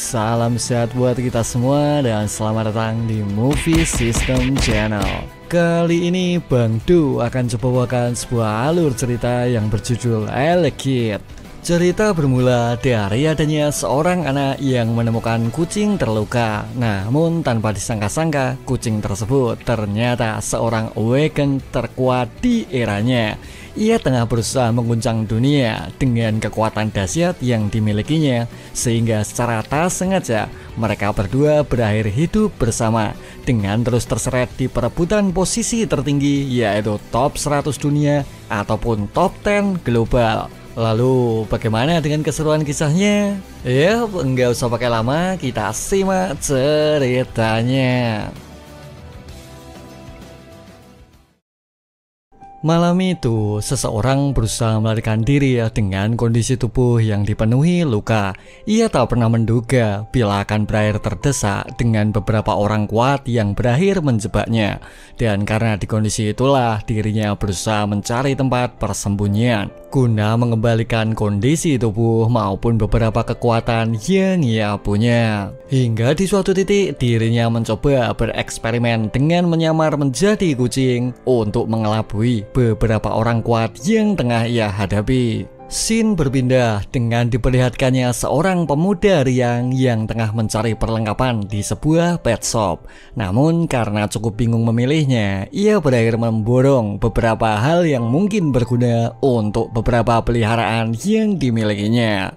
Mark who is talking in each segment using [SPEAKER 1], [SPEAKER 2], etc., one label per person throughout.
[SPEAKER 1] salam sehat buat kita semua dan selamat datang di Movie System Channel. Kali ini Bang Du akan coba bawakan sebuah alur cerita yang berjudul Elekid. Cerita bermula dari adanya seorang anak yang menemukan kucing terluka. Namun tanpa disangka-sangka, kucing tersebut ternyata seorang awaken terkuat di eranya. Ia tengah berusaha mengguncang dunia dengan kekuatan dahsyat yang dimilikinya, sehingga secara tak sengaja mereka berdua berakhir hidup bersama dengan terus terseret di perebutan posisi tertinggi, yaitu top 100 dunia ataupun top 10 global. Lalu bagaimana dengan keseruan kisahnya? Ya, enggak usah pakai lama, kita simak ceritanya. Malam itu, seseorang berusaha melarikan diri dengan kondisi tubuh yang dipenuhi luka. Ia tak pernah menduga bila akan berakhir terdesak dengan beberapa orang kuat yang berakhir menjebaknya. Dan karena di kondisi itulah dirinya berusaha mencari tempat persembunyian guna mengembalikan kondisi tubuh maupun beberapa kekuatan yang ia punya. Hingga di suatu titik dirinya mencoba bereksperimen dengan menyamar menjadi kucing untuk mengelabui beberapa orang kuat yang tengah ia hadapi. Scene berpindah dengan diperlihatkannya seorang pemuda riang yang tengah mencari perlengkapan di sebuah pet shop. Namun karena cukup bingung memilihnya, ia berakhir memborong beberapa hal yang mungkin berguna untuk beberapa peliharaan yang dimilikinya.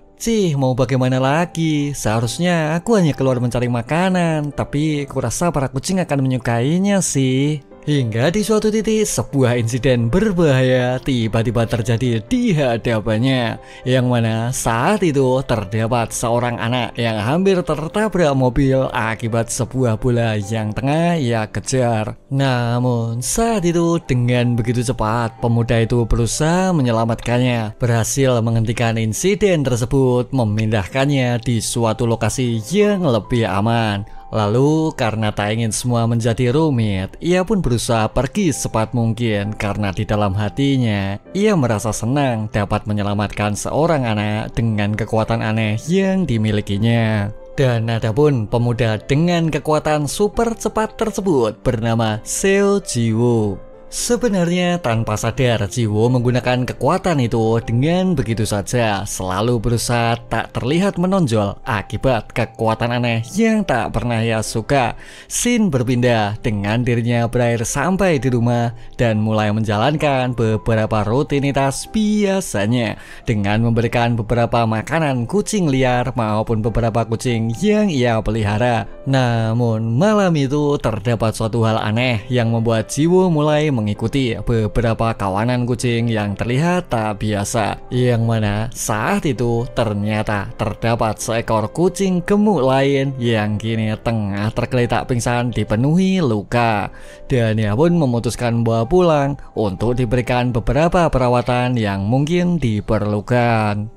[SPEAKER 1] Mau bagaimana lagi? Seharusnya aku hanya keluar mencari makanan, tapi kurasa para kucing akan menyukainya sih. Hingga di suatu titik sebuah insiden berbahaya tiba-tiba terjadi di hadapannya, yang mana saat itu terdapat seorang anak yang hampir tertabrak mobil akibat sebuah bola yang tengah ia kejar. Namun saat itu dengan begitu cepat pemuda itu berusaha menyelamatkannya, berhasil menghentikan insiden tersebut, memindahkannya di suatu lokasi yang lebih aman. Lalu karena tak ingin semua menjadi rumit, ia pun berusaha pergi secepat mungkin karena di dalam hatinya ia merasa senang dapat menyelamatkan seorang anak dengan kekuatan aneh yang dimilikinya. Dan adapun pemuda dengan kekuatan super cepat tersebut bernama Seo Jiwoo. Sebenarnya tanpa sadar Jiwoo menggunakan kekuatan itu dengan begitu saja, selalu berusaha tak terlihat menonjol akibat kekuatan aneh yang tak pernah ia suka. Scene berpindah dengan dirinya berakhir sampai di rumah dan mulai menjalankan beberapa rutinitas biasanya dengan memberikan beberapa makanan kucing liar maupun beberapa kucing yang ia pelihara. Namun malam itu terdapat suatu hal aneh yang membuat Jiwoo mulai mengikuti beberapa kawanan kucing yang terlihat tak biasa, yang mana saat itu ternyata terdapat seekor kucing gemuk lain yang kini tengah tergeletak pingsan dipenuhi luka, dan ia pun memutuskan membawa pulang untuk diberikan beberapa perawatan yang mungkin diperlukan.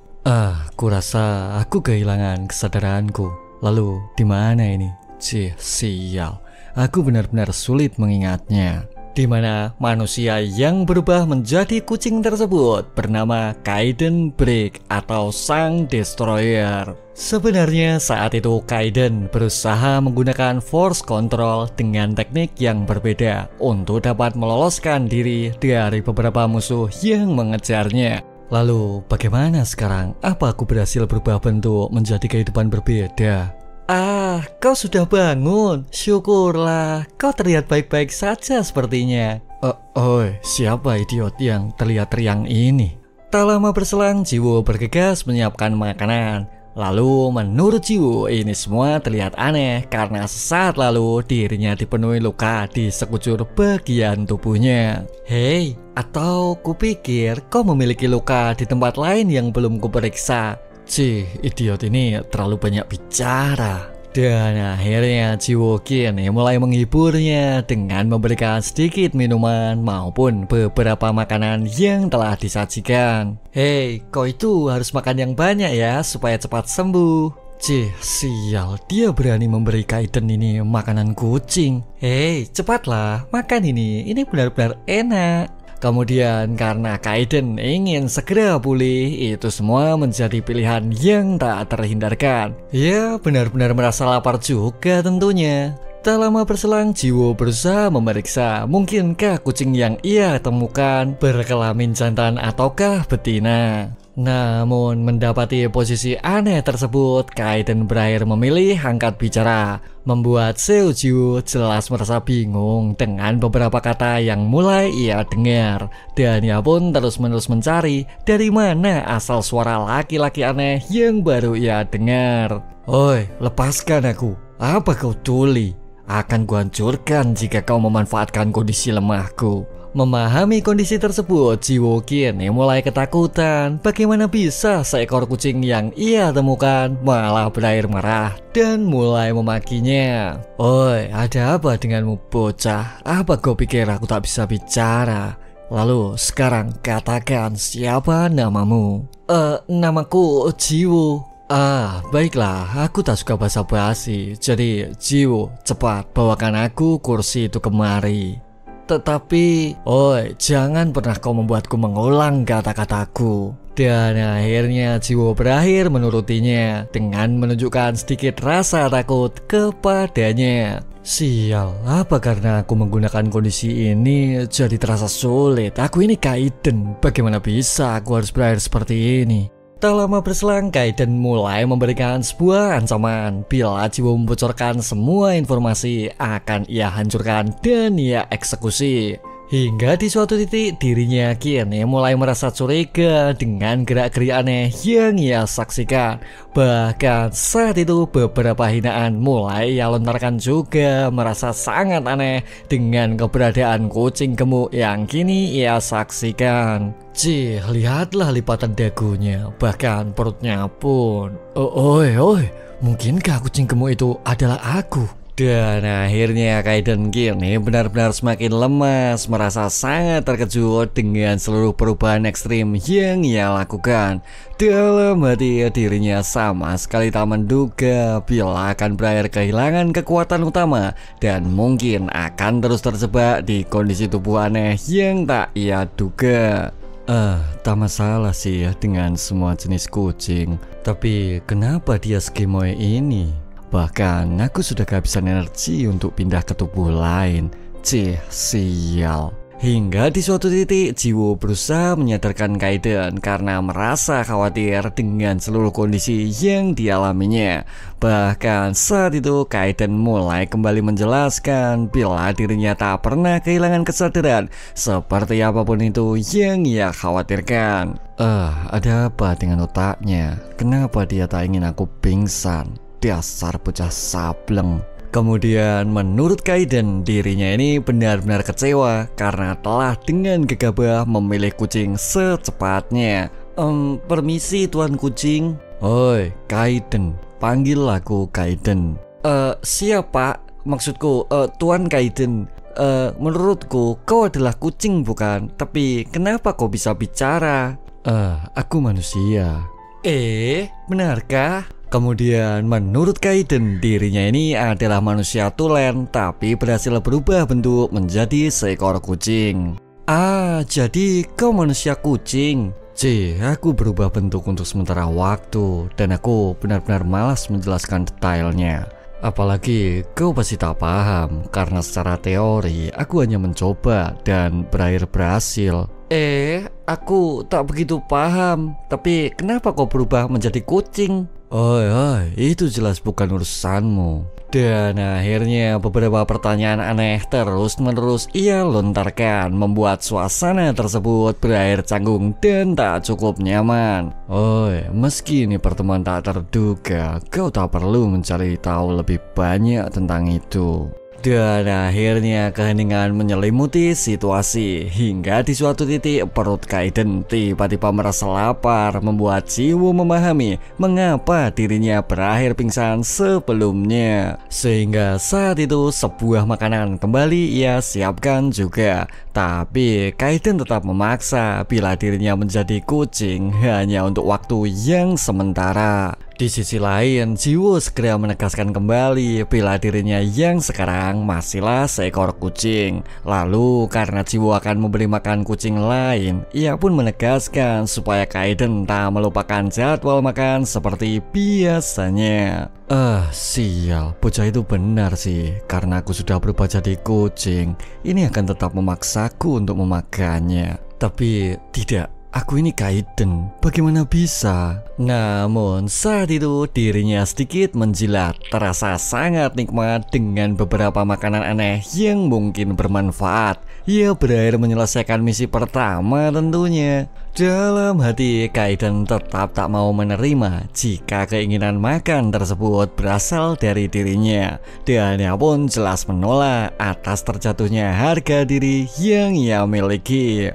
[SPEAKER 1] Kurasa aku kehilangan kesadaranku. Lalu di mana ini? Sial, aku benar-benar sulit mengingatnya. Di mana manusia yang berubah menjadi kucing tersebut bernama Kaiden Brick atau Sang Destroyer. Sebenarnya saat itu Kaiden berusaha menggunakan force control dengan teknik yang berbeda untuk dapat meloloskan diri dari beberapa musuh yang mengejarnya. Lalu bagaimana sekarang? Apa aku berhasil berubah bentuk menjadi kehidupan berbeda? Kau sudah bangun. Syukurlah, kau terlihat baik-baik saja sepertinya. Siapa idiot yang terlihat riang ini? Tak lama berselang, Jiwoo bergegas menyiapkan makanan. Lalu menurut Jiwoo ini semua terlihat aneh karena sesaat lalu dirinya dipenuhi luka di sekujur bagian tubuhnya. Hei, atau kupikir kau memiliki luka di tempat lain yang belum kuperiksa. Idiot ini terlalu banyak bicara. Dan akhirnya Jiwoo kini mulai menghiburnya dengan memberikan sedikit minuman maupun beberapa makanan yang telah disajikan. Hei, kau itu harus makan yang banyak ya supaya cepat sembuh. Sial, dia berani memberi Kaiden ini makanan kucing. Hei, cepatlah, makan ini benar-benar enak. Kemudian karena Kaiden ingin segera pulih, itu semua menjadi pilihan yang tak terhindarkan. Ya, benar-benar merasa lapar juga tentunya. Tak lama berselang, Jiwo berusaha memeriksa mungkinkah kucing yang ia temukan berkelamin jantan ataukah betina. Namun mendapati posisi aneh tersebut, Kaiden berakhir memilih angkat bicara, membuat Seo Jiwo jelas merasa bingung dengan beberapa kata yang mulai ia dengar. Dan ia pun terus-menerus mencari dari mana asal suara laki-laki aneh yang baru ia dengar. "Oi, lepaskan aku. Apa kau tuli? Akan kuhancurkan jika kau memanfaatkan kondisi lemahku." Memahami kondisi tersebut, Jiwo kini mulai ketakutan. Bagaimana bisa seekor kucing yang ia temukan malah berair marah dan mulai memakinya. "Oi, ada apa denganmu bocah? Apa kau pikir aku tak bisa bicara? Lalu sekarang katakan siapa namamu?" Namaku Jiwo." "Ah, baiklah, aku tak suka basa-basi. Jadi, Jiwo, cepat bawakan aku kursi itu kemari." "Tetapi, oi, jangan pernah kau membuatku mengulang kata-kataku." Dan akhirnya Jiwo berakhir menurutinya dengan menunjukkan sedikit rasa takut kepadanya. Sial, apa karena aku menggunakan kondisi ini jadi terasa sulit? Aku ini Kaiden, bagaimana bisa aku harus berakhir seperti ini? Tak lama berselang, Kaiden mulai memberikan sebuah ancaman. Bila Jiwo membocorkan semua informasi, akan ia hancurkan dan ia eksekusi. Hingga di suatu titik dirinya kini mulai merasa curiga dengan gerak-gerik aneh yang ia saksikan. Bahkan saat itu beberapa hinaan mulai ia lontarkan juga, merasa sangat aneh dengan keberadaan kucing gemuk yang kini ia saksikan. Cih, lihatlah lipatan dagunya, bahkan perutnya pun. Oi, mungkinkah kucing gemuk itu adalah aku? Dan akhirnya Kaiden kini benar-benar semakin lemas, merasa sangat terkejut dengan seluruh perubahan ekstrim yang ia lakukan. Dalam hati dirinya sama sekali tak menduga bila akan berakhir kehilangan kekuatan utama dan mungkin akan terus terjebak di kondisi tubuh aneh yang tak ia duga. Tak masalah sih ya dengan semua jenis kucing, tapi kenapa dia segemoy ini? Bahkan aku sudah kehabisan energi untuk pindah ke tubuh lain. Cih, sial. Hingga di suatu titik Jiwo berusaha menyadarkan Kaiden karena merasa khawatir dengan seluruh kondisi yang dialaminya. Bahkan saat itu Kaiden mulai kembali menjelaskan bila dirinya tak pernah kehilangan kesadaran seperti apapun itu yang ia khawatirkan. Ada apa dengan otaknya? Kenapa dia tak ingin aku pingsan? Dasar bocah sableng. Kemudian menurut Kaiden, dirinya ini benar-benar kecewa karena telah dengan gegabah memilih kucing secepatnya. Permisi tuan kucing." "Oi, Kaiden, panggil aku Kaiden." Siap pak, maksudku tuan Kaiden. Menurutku kau adalah kucing bukan? Tapi kenapa kau bisa bicara?" Aku manusia." Benarkah?" Kemudian menurut Kaiden, dirinya ini adalah manusia tulen tapi berhasil berubah bentuk menjadi seekor kucing. Jadi kau manusia kucing? Aku berubah bentuk untuk sementara waktu dan aku benar-benar malas menjelaskan detailnya. Apalagi kau pasti tak paham karena secara teori aku hanya mencoba dan berakhir berhasil. Aku tak begitu paham. Tapi kenapa kau berubah menjadi kucing? Oi, itu jelas bukan urusanmu. Dan akhirnya beberapa pertanyaan aneh terus-menerus ia lontarkan, membuat suasana tersebut berakhir canggung dan tak cukup nyaman. Meski ini pertemuan tak terduga, kau tak perlu mencari tahu lebih banyak tentang itu. Dan akhirnya keheningan menyelimuti situasi hingga di suatu titik perut Kaiden tiba-tiba merasa lapar, membuat Jiwo memahami mengapa dirinya berakhir pingsan sebelumnya. Sehingga saat itu sebuah makanan kembali ia siapkan juga. Tapi Kaiden tetap memaksa bila dirinya menjadi kucing hanya untuk waktu yang sementara. Di sisi lain, Jiwo segera menegaskan kembali bila dirinya yang sekarang masihlah seekor kucing. Lalu karena Jiwo akan memberi makan kucing lain, ia pun menegaskan supaya Kaiden tak melupakan jadwal makan seperti biasanya. Sial, bocah itu benar sih. Karena aku sudah berubah jadi kucing, ini akan tetap memaksaku untuk memakannya. Tapi tidak, aku ini Kaiden, bagaimana bisa? Namun saat itu dirinya sedikit menjilat, terasa sangat nikmat dengan beberapa makanan aneh yang mungkin bermanfaat. Ia berakhir menyelesaikan misi pertama tentunya. Dalam hati Kaiden tetap tak mau menerima jika keinginan makan tersebut berasal dari dirinya. Dan ia pun jelas menolak atas terjatuhnya harga diri yang ia miliki.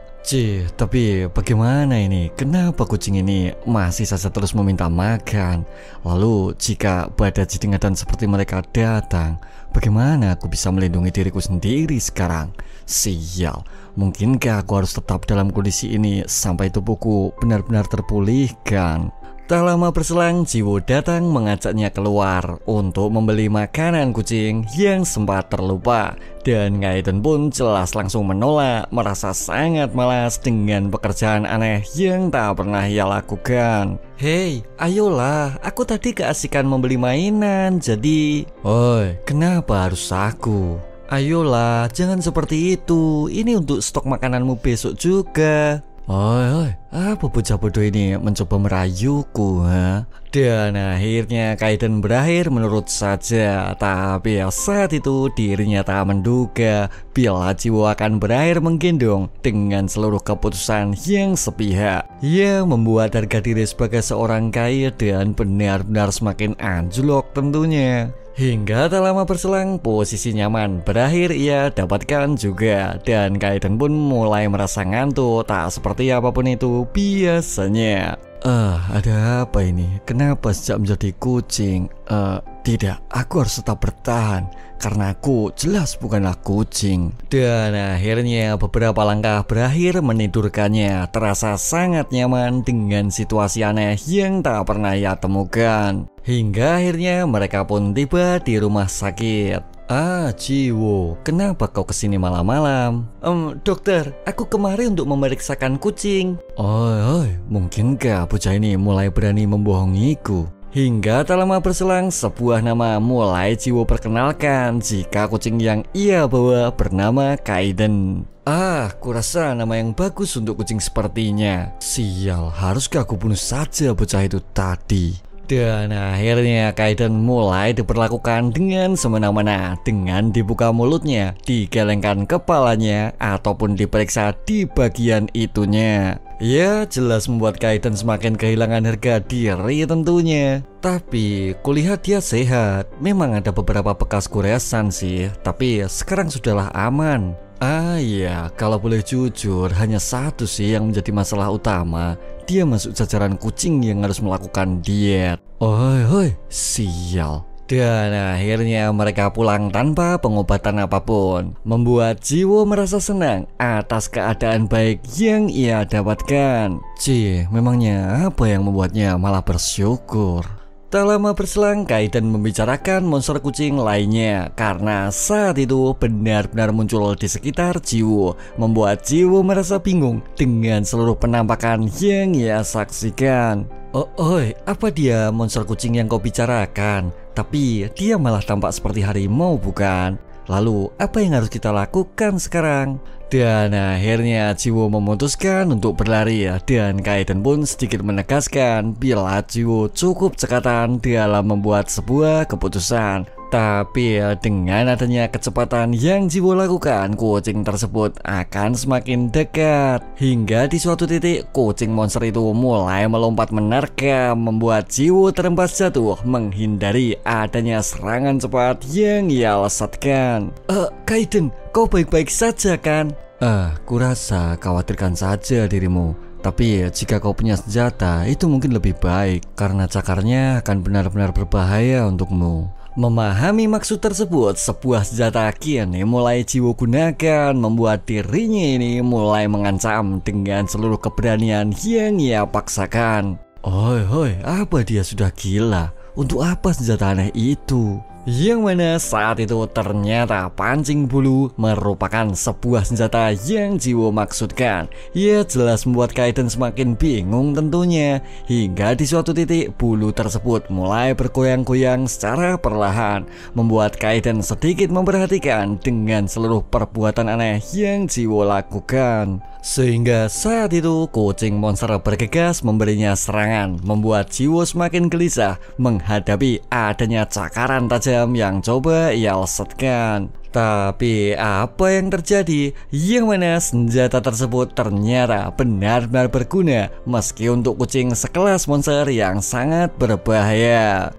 [SPEAKER 1] Tapi bagaimana ini? Kenapa kucing ini masih saja terus meminta makan? Lalu jika Badaji Dengadan seperti mereka datang, bagaimana aku bisa melindungi diriku sendiri sekarang? Sial, mungkinkah aku harus tetap dalam kondisi ini sampai tubuhku benar-benar terpulihkan? Tak lama berselang, Jiwo datang mengajaknya keluar untuk membeli makanan kucing yang sempat terlupa. Dan Kaiden pun jelas langsung menolak, merasa sangat malas dengan pekerjaan aneh yang tak pernah ia lakukan. Hei, ayolah, aku tadi keasikan membeli mainan, jadi... Oi, kenapa harus aku? Ayolah, jangan seperti itu, ini untuk stok makananmu besok juga. Oi, apa bocah bodoh ini mencoba merayuku, ha? Dan akhirnya Kaiden berakhir menurut saja. Tapi saat itu dirinya tak menduga bila Jiwo akan berakhir menggendong dengan seluruh keputusan yang sepihak. Ia membuat harga diri sebagai seorang Kaiden benar-benar semakin anjlok tentunya. Hingga tak lama berselang, posisi nyaman berakhir ia dapatkan juga. Dan Kaiden pun mulai merasa ngantuk, tak seperti apapun itu biasanya. Ada apa ini? Kenapa sejak menjadi kucing? Tidak, aku harus tetap bertahan karena aku jelas bukanlah kucing. Dan akhirnya beberapa langkah berakhir menidurkannya. Terasa sangat nyaman dengan situasi aneh yang tak pernah ia temukan. Hingga akhirnya mereka pun tiba di rumah sakit. Jiwo, kenapa kau kesini malam-malam? Dokter, aku kemari untuk memeriksakan kucing. Mungkinkah bocah ini mulai berani membohongiku? Hingga tak lama berselang, sebuah nama mulai Jiwo perkenalkan jika kucing yang ia bawa bernama Kaiden. Kurasa nama yang bagus untuk kucing sepertinya. Sial, haruskah aku bunuh saja bocah itu tadi? Dan akhirnya Kaiden mulai diperlakukan dengan semena-mena, dengan dibuka mulutnya, digelengkan kepalanya, ataupun diperiksa di bagian itunya. Ya, jelas membuat Kaiden semakin kehilangan harga diri tentunya. Tapi kulihat dia sehat. Memang ada beberapa bekas goresan sih, tapi sekarang sudahlah aman. Iya, kalau boleh jujur, hanya satu sih yang menjadi masalah utama. Dia masuk jajaran kucing yang harus melakukan diet. Sial. Dan akhirnya mereka pulang tanpa pengobatan apapun, membuat Jiwo merasa senang atas keadaan baik yang ia dapatkan. Memangnya apa yang membuatnya malah bersyukur? Tak lama berselang, Kaiden membicarakan monster kucing lainnya karena saat itu benar-benar muncul di sekitar Jiwo, membuat Jiwo merasa bingung dengan seluruh penampakan yang ia saksikan. Apa dia monster kucing yang kau bicarakan? Tapi dia malah tampak seperti harimau, bukan? Lalu apa yang harus kita lakukan sekarang? Dan akhirnya Jiwo memutuskan untuk berlari, dan Kaiden pun sedikit menegaskan bila Jiwo cukup cekatan dalam membuat sebuah keputusan. Tapi dengan adanya kecepatan yang Jiwo lakukan, kucing tersebut akan semakin dekat. Hingga di suatu titik, kucing monster itu mulai melompat menerkam, membuat Jiwo terhempas jatuh, menghindari adanya serangan cepat yang ia lesatkan. Kaiden, kau baik-baik saja kan? Kurasa khawatirkan saja dirimu. Tapi jika kau punya senjata, itu mungkin lebih baik, karena cakarnya akan benar-benar berbahaya untukmu. Memahami maksud tersebut, sebuah senjata kini mulai Jiwo gunakan, membuat dirinya ini mulai mengancam dengan seluruh keberanian yang ia paksakan. Hoi hoi, apa dia sudah gila? Untuk apa senjata aneh itu? Yang mana saat itu ternyata pancing bulu merupakan sebuah senjata yang Jiwo maksudkan. Ya jelas membuat Kaiden semakin bingung tentunya. Hingga di suatu titik bulu tersebut mulai bergoyang-goyang secara perlahan, membuat Kaiden sedikit memperhatikan dengan seluruh perbuatan aneh yang Jiwo lakukan. Sehingga saat itu kucing monster bergegas memberinya serangan, membuat Jiwo semakin gelisah menghadapi adanya cakaran tajam yang coba ia lesetkan. Tapi apa yang terjadi? Yang mana senjata tersebut ternyata benar-benar berguna meski untuk kucing sekelas monster yang sangat berbahaya.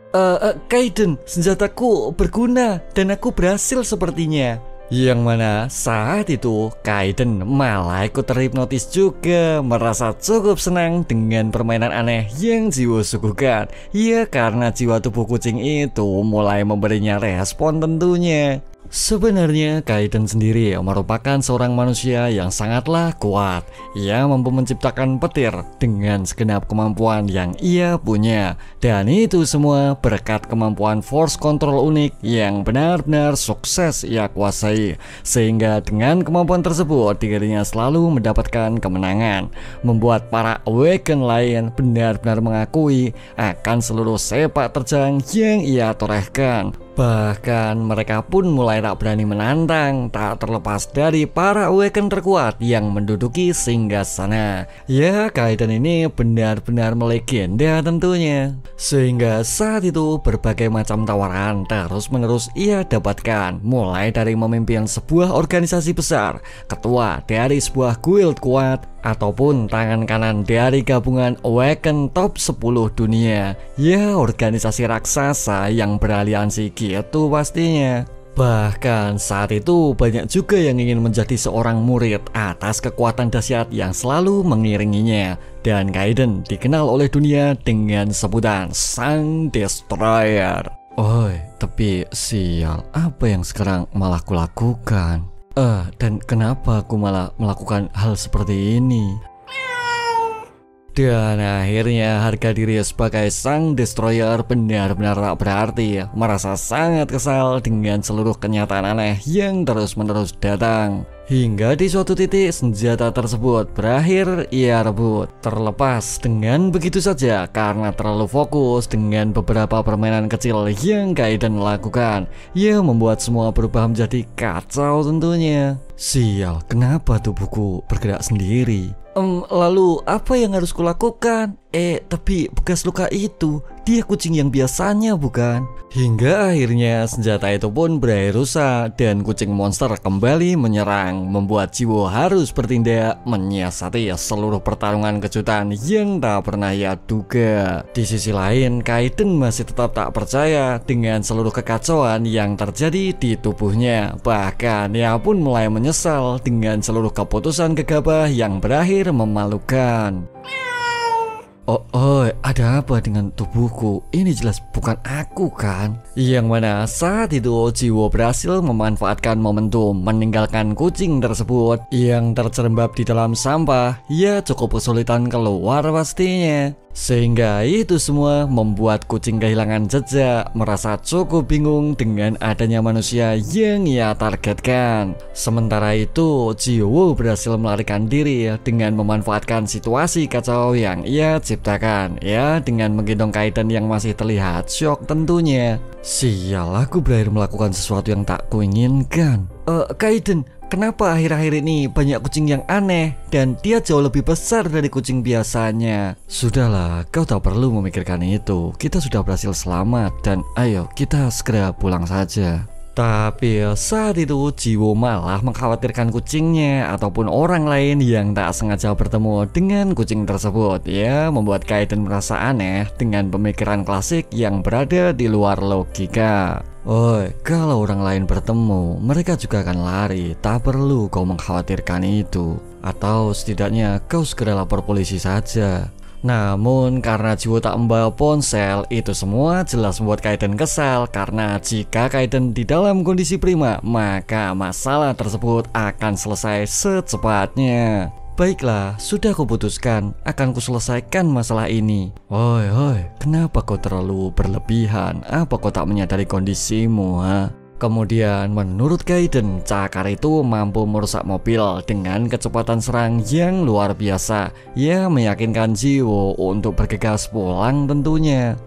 [SPEAKER 1] Kaiden, senjataku berguna dan aku berhasil sepertinya. Yang mana saat itu Kaiden malah ikut terhipnotis juga, merasa cukup senang dengan permainan aneh yang Jiwo suguhkan. Ya karena jiwa tubuh kucing itu mulai memberinya respon tentunya. Sebenarnya Kaiden sendiri merupakan seorang manusia yang sangatlah kuat. Ia mampu menciptakan petir dengan segenap kemampuan yang ia punya. Dan itu semua berkat kemampuan force control unik yang benar-benar sukses ia kuasai. Sehingga dengan kemampuan tersebut dirinya selalu mendapatkan kemenangan, membuat para Awaken lain benar-benar mengakui akan seluruh sepak terjang yang ia torehkan. Bahkan mereka pun mulai tak berani menantang, tak terlepas dari para Awaken terkuat yang menduduki singgasana. Ya, Kaiden ini benar-benar melegenda tentunya. Sehingga saat itu berbagai macam tawaran terus-menerus ia dapatkan, mulai dari memimpin sebuah organisasi besar, ketua dari sebuah guild kuat, ataupun tangan kanan dari gabungan Awaken top 10 dunia. Ya, organisasi raksasa yang beraliansi gitu pastinya. Bahkan saat itu banyak juga yang ingin menjadi seorang murid atas kekuatan dahsyat yang selalu mengiringinya. Dan Kaiden dikenal oleh dunia dengan sebutan Sang Destroyer. Oi, tapi sial, apa yang sekarang malah kulakukan? Dan kenapa aku malah melakukan hal seperti ini? Dan akhirnya harga diri sebagai Sang Destroyer benar-benar tak berarti, merasa sangat kesal dengan seluruh kenyataan aneh yang terus-menerus datang. Hingga di suatu titik senjata tersebut berakhir ia rebut, terlepas dengan begitu saja karena terlalu fokus dengan beberapa permainan kecil yang Kaiden lakukan. Ia membuat semua berubah menjadi kacau tentunya. Sial, kenapa tubuhku bergerak sendiri? Lalu apa yang harus kulakukan? Tapi bekas luka itu, dia kucing yang biasanya bukan? Hingga akhirnya senjata itu pun berakhir rusak dan kucing monster kembali menyerang, membuat Jiwo harus bertindak menyiasati seluruh pertarungan kejutan yang tak pernah ia duga. Di sisi lain, Kaiden masih tetap tak percaya dengan seluruh kekacauan yang terjadi di tubuhnya. Bahkan ia pun mulai menyesal dengan seluruh keputusan gegabah yang berakhir memalukan. Ada apa dengan tubuhku? Ini jelas bukan aku kan? Yang mana saat itu Jiwo berhasil memanfaatkan momentum meninggalkan kucing tersebut yang terjerembab di dalam sampah. Ia cukup kesulitan keluar pastinya. Sehingga itu semua membuat kucing kehilangan jejak, merasa cukup bingung dengan adanya manusia yang ia targetkan. Sementara itu Jiwo berhasil melarikan diri dengan memanfaatkan situasi kacau yang ia ciptakan, ya, dengan menggendong Kaiden yang masih terlihat syok tentunya. Sial, aku berakhir melakukan sesuatu yang tak kuinginkan. Kaiden, kenapa akhir-akhir ini banyak kucing yang aneh dan dia jauh lebih besar dari kucing biasanya? Sudahlah, kau tak perlu memikirkan itu. Kita sudah berhasil selamat dan ayo kita segera pulang saja. Tapi saat itu Jiwo malah mengkhawatirkan kucingnya ataupun orang lain yang tak sengaja bertemu dengan kucing tersebut. Ya, membuat Kaiden merasa aneh dengan pemikiran klasik yang berada di luar logika. Kalau orang lain bertemu, mereka juga akan lari. Tak perlu kau mengkhawatirkan itu. Atau setidaknya kau segera lapor polisi saja. Namun karena Jiwo tak membawa ponsel, itu semua jelas membuat Kaiden kesal. Karena jika Kaiden di dalam kondisi prima, maka masalah tersebut akan selesai secepatnya. Baiklah, sudah kuputuskan, akan kuselesaikan masalah ini. Hoi, kenapa kau terlalu berlebihan? Apa kau tak menyadari kondisimu, ha? Kemudian menurut Gaiden, cakar itu mampu merusak mobil dengan kecepatan serang yang luar biasa. Ia meyakinkan Jiwo untuk bergegas pulang tentunya.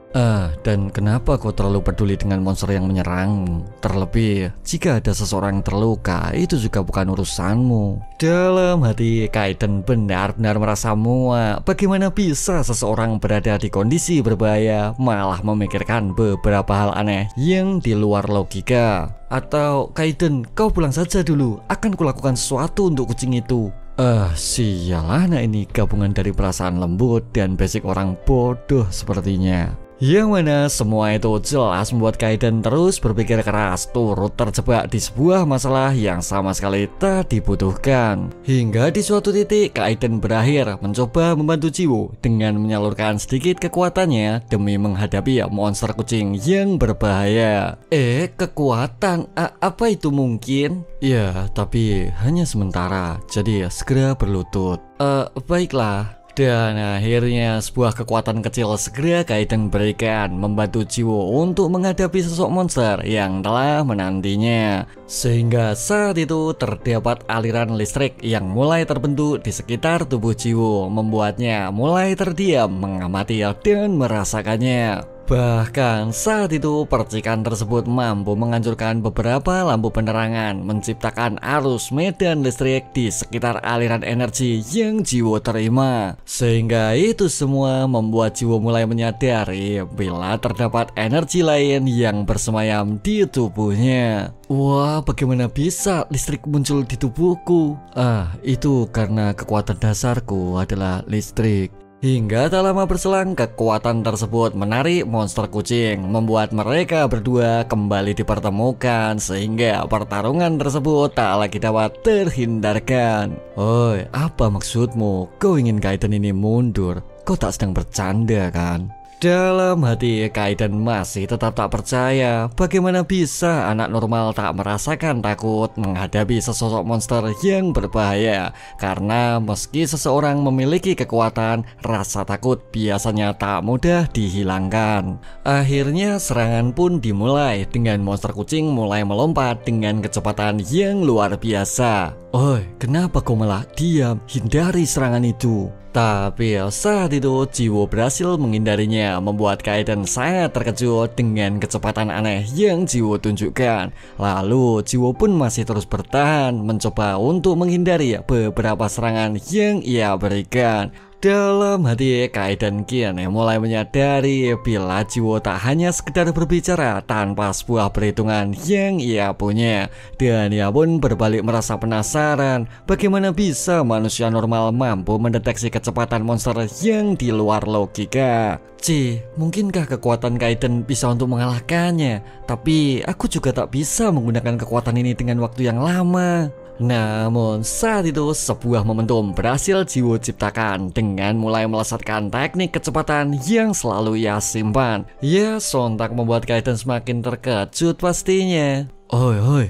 [SPEAKER 1] Dan kenapa kau terlalu peduli dengan monster yang menyerangmu? Terlebih, jika ada seseorang terluka, itu juga bukan urusanmu. Dalam hati, Gaiden benar-benar merasa muak. Bagaimana bisa seseorang berada di kondisi berbahaya, malah memikirkan beberapa hal aneh yang di luar logika. Atau, Gaiden, kau pulang saja dulu, akan kulakukan sesuatu untuk kucing itu. Sialah, nah ini gabungan dari perasaan lembut dan basic orang bodoh sepertinya. Yang mana semua itu jelas membuat Gaiden terus berpikir keras, turut terjebak di sebuah masalah yang sama sekali tak dibutuhkan. Hingga di suatu titik Gaiden berakhir mencoba membantu Jiwo dengan menyalurkan sedikit kekuatannya demi menghadapi monster kucing yang berbahaya. Kekuatan? Apa itu mungkin? Ya, tapi hanya sementara, jadi segera berlutut. Baiklah. Dan akhirnya sebuah kekuatan kecil segera Gaiden berikan membantu Jiwo untuk menghadapi sosok monster yang telah menantinya. Sehingga saat itu terdapat aliran listrik yang mulai terbentuk di sekitar tubuh Jiwo, membuatnya mulai terdiam mengamati dan merasakannya. Bahkan saat itu percikan tersebut mampu menghancurkan beberapa lampu penerangan, menciptakan arus medan listrik di sekitar aliran energi yang Jiwo terima. Sehingga itu semua membuat Jiwo mulai menyadari bila terdapat energi lain yang bersemayam di tubuhnya. Wah, bagaimana bisa listrik muncul di tubuhku? Itu karena kekuatan dasarku adalah listrik. Hingga tak lama berselang, kekuatan tersebut menarik monster kucing, membuat mereka berdua kembali dipertemukan, sehingga pertarungan tersebut tak lagi dapat terhindarkan. Apa maksudmu? Kau ingin Gaiden ini mundur? Kau tak sedang bercanda kan? Dalam hati Gaiden masih tetap tak percaya. Bagaimana bisa anak normal tak merasakan takut menghadapi sesosok monster yang berbahaya? Karena meski seseorang memiliki kekuatan, rasa takut biasanya tak mudah dihilangkan. Akhirnya serangan pun dimulai dengan monster kucing mulai melompat dengan kecepatan yang luar biasa. Kenapa kau malah diam? Hindari serangan itu. Tapi saat itu Jiwo berhasil menghindarinya, membuat Gaiden sangat terkejut dengan kecepatan aneh yang Jiwo tunjukkan. Lalu Jiwo pun masih terus bertahan, mencoba untuk menghindari beberapa serangan yang ia berikan. Dalam hati Gaiden kini mulai menyadari bila Jiwo tak hanya sekedar berbicara tanpa sebuah perhitungan yang ia punya. Dan ia pun berbalik merasa penasaran, bagaimana bisa manusia normal mampu mendeteksi kecepatan monster yang di luar logika. Mungkinkah kekuatan Gaiden bisa untuk mengalahkannya? Tapi aku juga tak bisa menggunakan kekuatan ini dengan waktu yang lama. Namun saat itu sebuah momentum berhasil Jiwo ciptakan dengan mulai melesatkan teknik kecepatan yang selalu ia simpan. Ya, sontak membuat Gaiden semakin terkejut pastinya.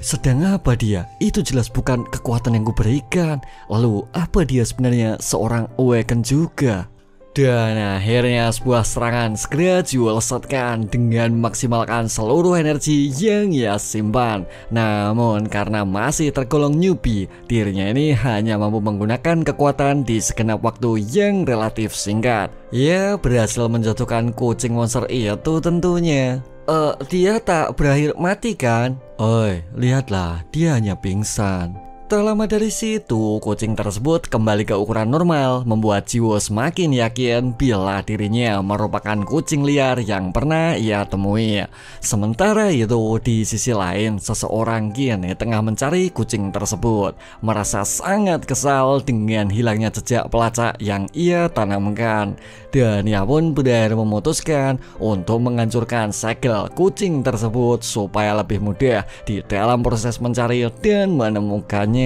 [SPEAKER 1] Sedang apa dia? Itu jelas bukan kekuatan yang kuberikan. Lalu apa dia sebenarnya seorang Awaken juga? Dan akhirnya sebuah serangan segera Jiwo lesatkan dengan memaksimalkan seluruh energi yang ia simpan. Namun karena masih tergolong newbie, dirinya ini hanya mampu menggunakan kekuatan di segenap waktu yang relatif singkat. Ia berhasil menjatuhkan kucing monster itu tentunya. Dia tak berakhir mati kan? Lihatlah, dia hanya pingsan. Tak lama dari situ, kucing tersebut kembali ke ukuran normal, membuat Jiwo semakin yakin bila dirinya merupakan kucing liar yang pernah ia temui. Sementara itu, di sisi lain, seseorang kini tengah mencari kucing tersebut, merasa sangat kesal dengan hilangnya jejak pelacak yang ia tanamkan. Dan ia pun benar memutuskan untuk menghancurkan segel kucing tersebut supaya lebih mudah di dalam proses mencari dan menemukannya.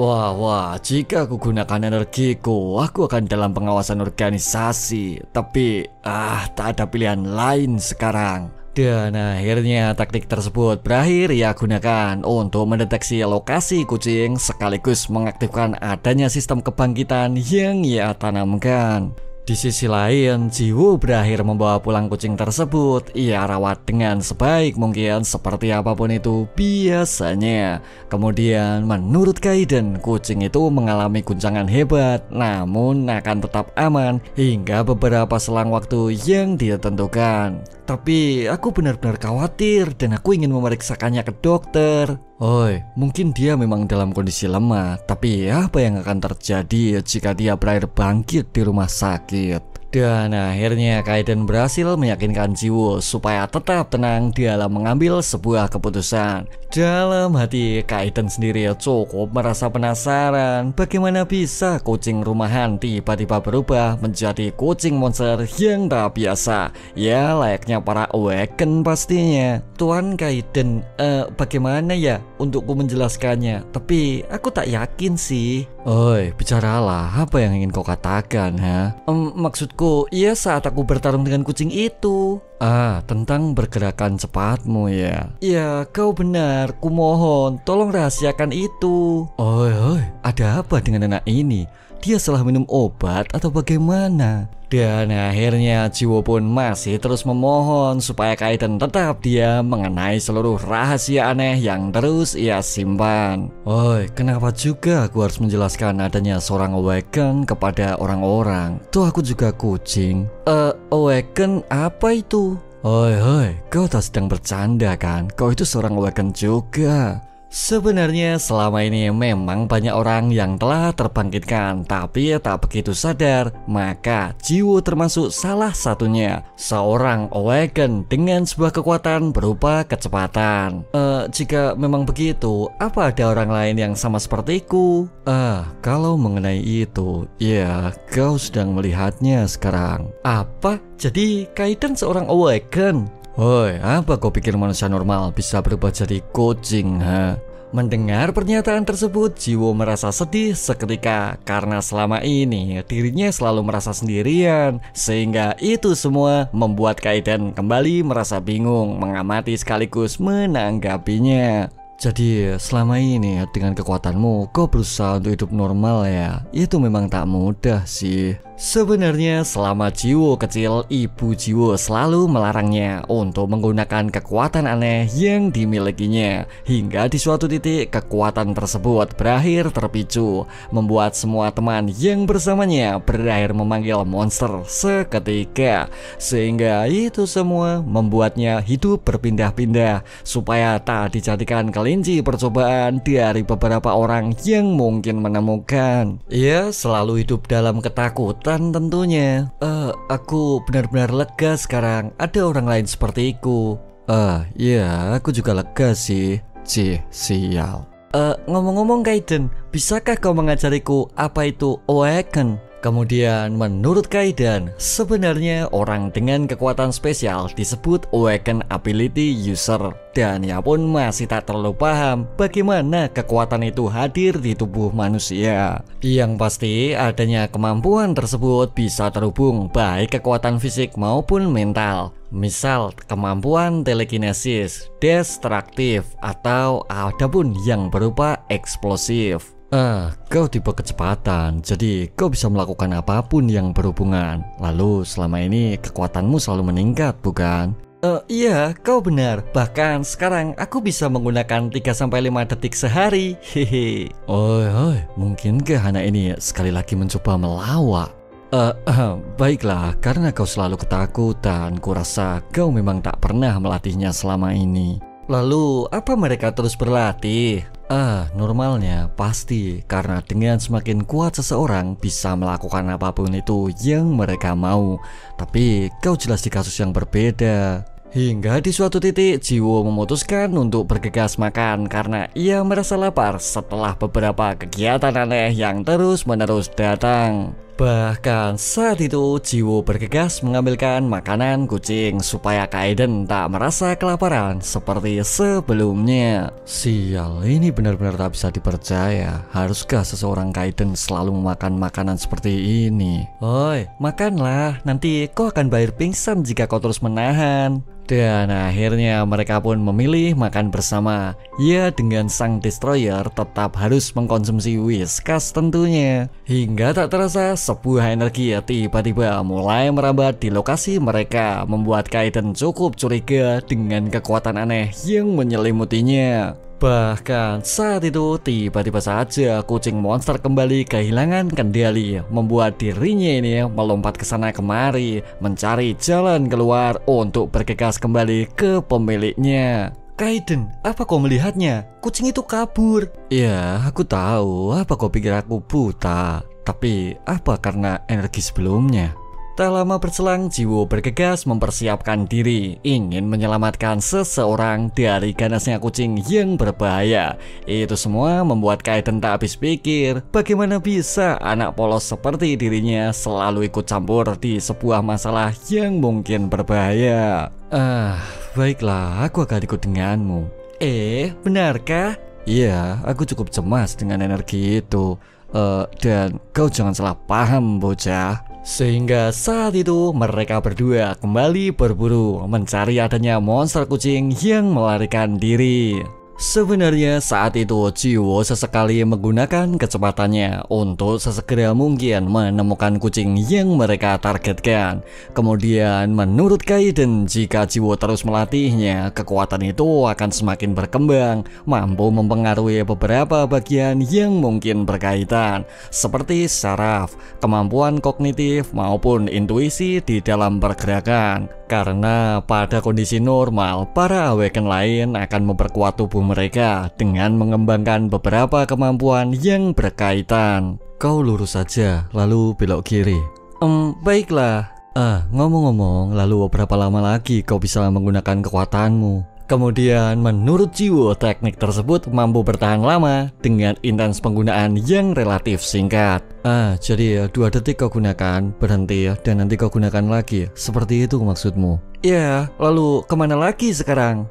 [SPEAKER 1] Wah, jika aku gunakan energiku, aku akan dalam pengawasan organisasi. Tapi, tak ada pilihan lain sekarang. Dan akhirnya taktik tersebut berakhir ia gunakan untuk mendeteksi lokasi kucing sekaligus mengaktifkan adanya sistem kebangkitan yang ia tanamkan. Di sisi lain, Jiwoo berakhir membawa pulang kucing tersebut. Ia rawat dengan sebaik mungkin seperti apapun itu biasanya. Kemudian menurut Kaiden, kucing itu mengalami guncangan hebat namun akan tetap aman hingga beberapa selang waktu yang dia tentukan. Tapi aku benar-benar khawatir dan aku ingin memeriksakannya ke dokter. Oi, mungkin dia memang dalam kondisi lemah, tapi apa yang akan terjadi jika dia berakhir bangkit di rumah sakit? Dan akhirnya Kaiden berhasil meyakinkan Jiwoo supaya tetap tenang dalam mengambil sebuah keputusan. Dalam hati Kaiden sendiri cukup merasa penasaran bagaimana bisa kucing rumahan tiba-tiba berubah menjadi kucing monster yang tak biasa. Ya layaknya para Awaken pastinya. Tuan Kaiden, bagaimana ya untukku menjelaskannya? Tapi aku tak yakin sih. Oi, bicaralah, apa yang ingin kau katakan, ha? Maksudku, iya saat aku bertarung dengan kucing itu. Tentang pergerakan cepatmu ya. Ya, kau benar, kumohon, tolong rahasiakan itu. Oi, ada apa dengan anak ini? Dia salah minum obat atau bagaimana? Dan akhirnya Jiwoo pun masih terus memohon supaya Kaiden tetap diam mengenai seluruh rahasia aneh yang terus ia simpan. Oi, kenapa juga aku harus menjelaskan adanya seorang Awaken kepada orang-orang? Tuh aku juga kucing. Awaken apa itu? Oi, kau tak sedang bercanda kan? Kau itu seorang Awaken juga. Sebenarnya selama ini memang banyak orang yang telah terbangkitkan, tapi tak begitu sadar. Maka Jiwoo termasuk salah satunya, seorang Awaken dengan sebuah kekuatan berupa kecepatan. Jika memang begitu, apa ada orang lain yang sama sepertiku? Kalau mengenai itu, ya kau sedang melihatnya sekarang. Apa? Jadi Kaiden seorang Awaken? Woi, apa kau pikir manusia normal bisa berubah jadi kucing, ha? Mendengar pernyataan tersebut, Jiwoo merasa sedih seketika karena selama ini dirinya selalu merasa sendirian, sehingga itu semua membuat Kaiden kembali merasa bingung mengamati sekaligus menanggapinya. Jadi selama ini dengan kekuatanmu kau berusaha untuk hidup normal ya. Itu memang tak mudah sih. Sebenarnya selama Jiwoo kecil, ibu Jiwoo selalu melarangnya untuk menggunakan kekuatan aneh yang dimilikinya. Hingga di suatu titik kekuatan tersebut berakhir terpicu, membuat semua teman yang bersamanya berakhir memanggil monster seketika. Sehingga itu semua membuatnya hidup berpindah-pindah supaya tak dijadikan kelinci percobaan dari beberapa orang yang mungkin menemukan. Ia selalu hidup dalam ketakutan tentunya. Aku benar-benar lega sekarang ada orang lain sepertiku. Iya, aku juga lega sih. Sial. Ngomong-ngomong Kaiden, bisakah kau mengajariku apa itu Awaken? Kemudian menurut Kaiden, sebenarnya orang dengan kekuatan spesial disebut Awaken Ability User. Dan ia pun masih tak terlalu paham bagaimana kekuatan itu hadir di tubuh manusia. Yang pasti adanya kemampuan tersebut bisa terhubung baik kekuatan fisik maupun mental. Misal kemampuan telekinesis, destruktif, atau adapun yang berupa eksplosif. Kau tipe kecepatan, jadi kau bisa melakukan apapun yang berhubungan. Lalu selama ini kekuatanmu selalu meningkat, bukan? Iya, kau benar. Bahkan sekarang aku bisa menggunakan 3-5 detik sehari. Hehe. Oi, mungkinkah anak ini sekali lagi mencoba melawak? Baiklah, karena kau selalu ketakutan, kurasa kau memang tak pernah melatihnya selama ini. Lalu, apa mereka terus berlatih? Normalnya pasti karena dengan semakin kuat seseorang bisa melakukan apapun itu yang mereka mau. Tapi kau jelas di kasus yang berbeda. Hingga di suatu titik Jiwoo memutuskan untuk bergegas makan karena ia merasa lapar setelah beberapa kegiatan aneh yang terus-menerus datang. Bahkan saat itu Jiwoo bergegas mengambilkan makanan kucing supaya Kaiden tak merasa kelaparan seperti sebelumnya. Sial, ini benar-benar tak bisa dipercaya. Haruskah seseorang Kaiden selalu memakan makanan seperti ini? Oi, makanlah, nanti kau akan berakhir pingsan jika kau terus menahan. Dan akhirnya mereka pun memilih makan bersama. Ya, dengan sang destroyer tetap harus mengkonsumsi Whiskas tentunya. Hingga tak terasa sebuah energi tiba-tiba mulai merambat di lokasi mereka, membuat Kaiden cukup curiga dengan kekuatan aneh yang menyelimutinya. Bahkan saat itu tiba-tiba saja kucing monster kembali kehilangan kendali, membuat dirinya ini melompat ke sana kemari mencari jalan keluar untuk bergegas kembali ke pemiliknya. Kaiden, apa kau melihatnya? Kucing itu kabur. Ya, aku tahu. Apa kau pikir aku buta? Tapi apa karena energi sebelumnya? Tak lama berselang, Jiwo bergegas mempersiapkan diri, ingin menyelamatkan seseorang dari ganasnya kucing yang berbahaya. Itu semua membuat Kaiden tak habis pikir, bagaimana bisa anak polos seperti dirinya selalu ikut campur di sebuah masalah yang mungkin berbahaya. Baiklah, aku akan ikut denganmu. Benarkah? Iya, aku cukup cemas dengan energi itu. Dan kau jangan salah paham, bocah. Sehingga saat itu mereka berdua kembali berburu mencari adanya monster kucing yang melarikan diri. Sebenarnya saat itu Jiwo sesekali menggunakan kecepatannya untuk sesegera mungkin menemukan kucing yang mereka targetkan. Kemudian menurut Kaiden, jika Jiwo terus melatihnya, kekuatan itu akan semakin berkembang, mampu mempengaruhi beberapa bagian yang mungkin berkaitan, seperti saraf, kemampuan kognitif maupun intuisi di dalam pergerakan. Karena pada kondisi normal, para Awaken lain akan memperkuat tubuh mereka dengan mengembangkan beberapa kemampuan yang berkaitan. Kau lurus saja, lalu belok kiri. Baiklah. Ngomong-ngomong, lalu berapa lama lagi kau bisa menggunakan kekuatanmu? Kemudian menurut Jiwo, teknik tersebut mampu bertahan lama dengan intens penggunaan yang relatif singkat. Jadi 2 detik kau gunakan, berhenti dan nanti kau gunakan lagi. Seperti itu maksudmu? Ya, lalu kemana lagi sekarang?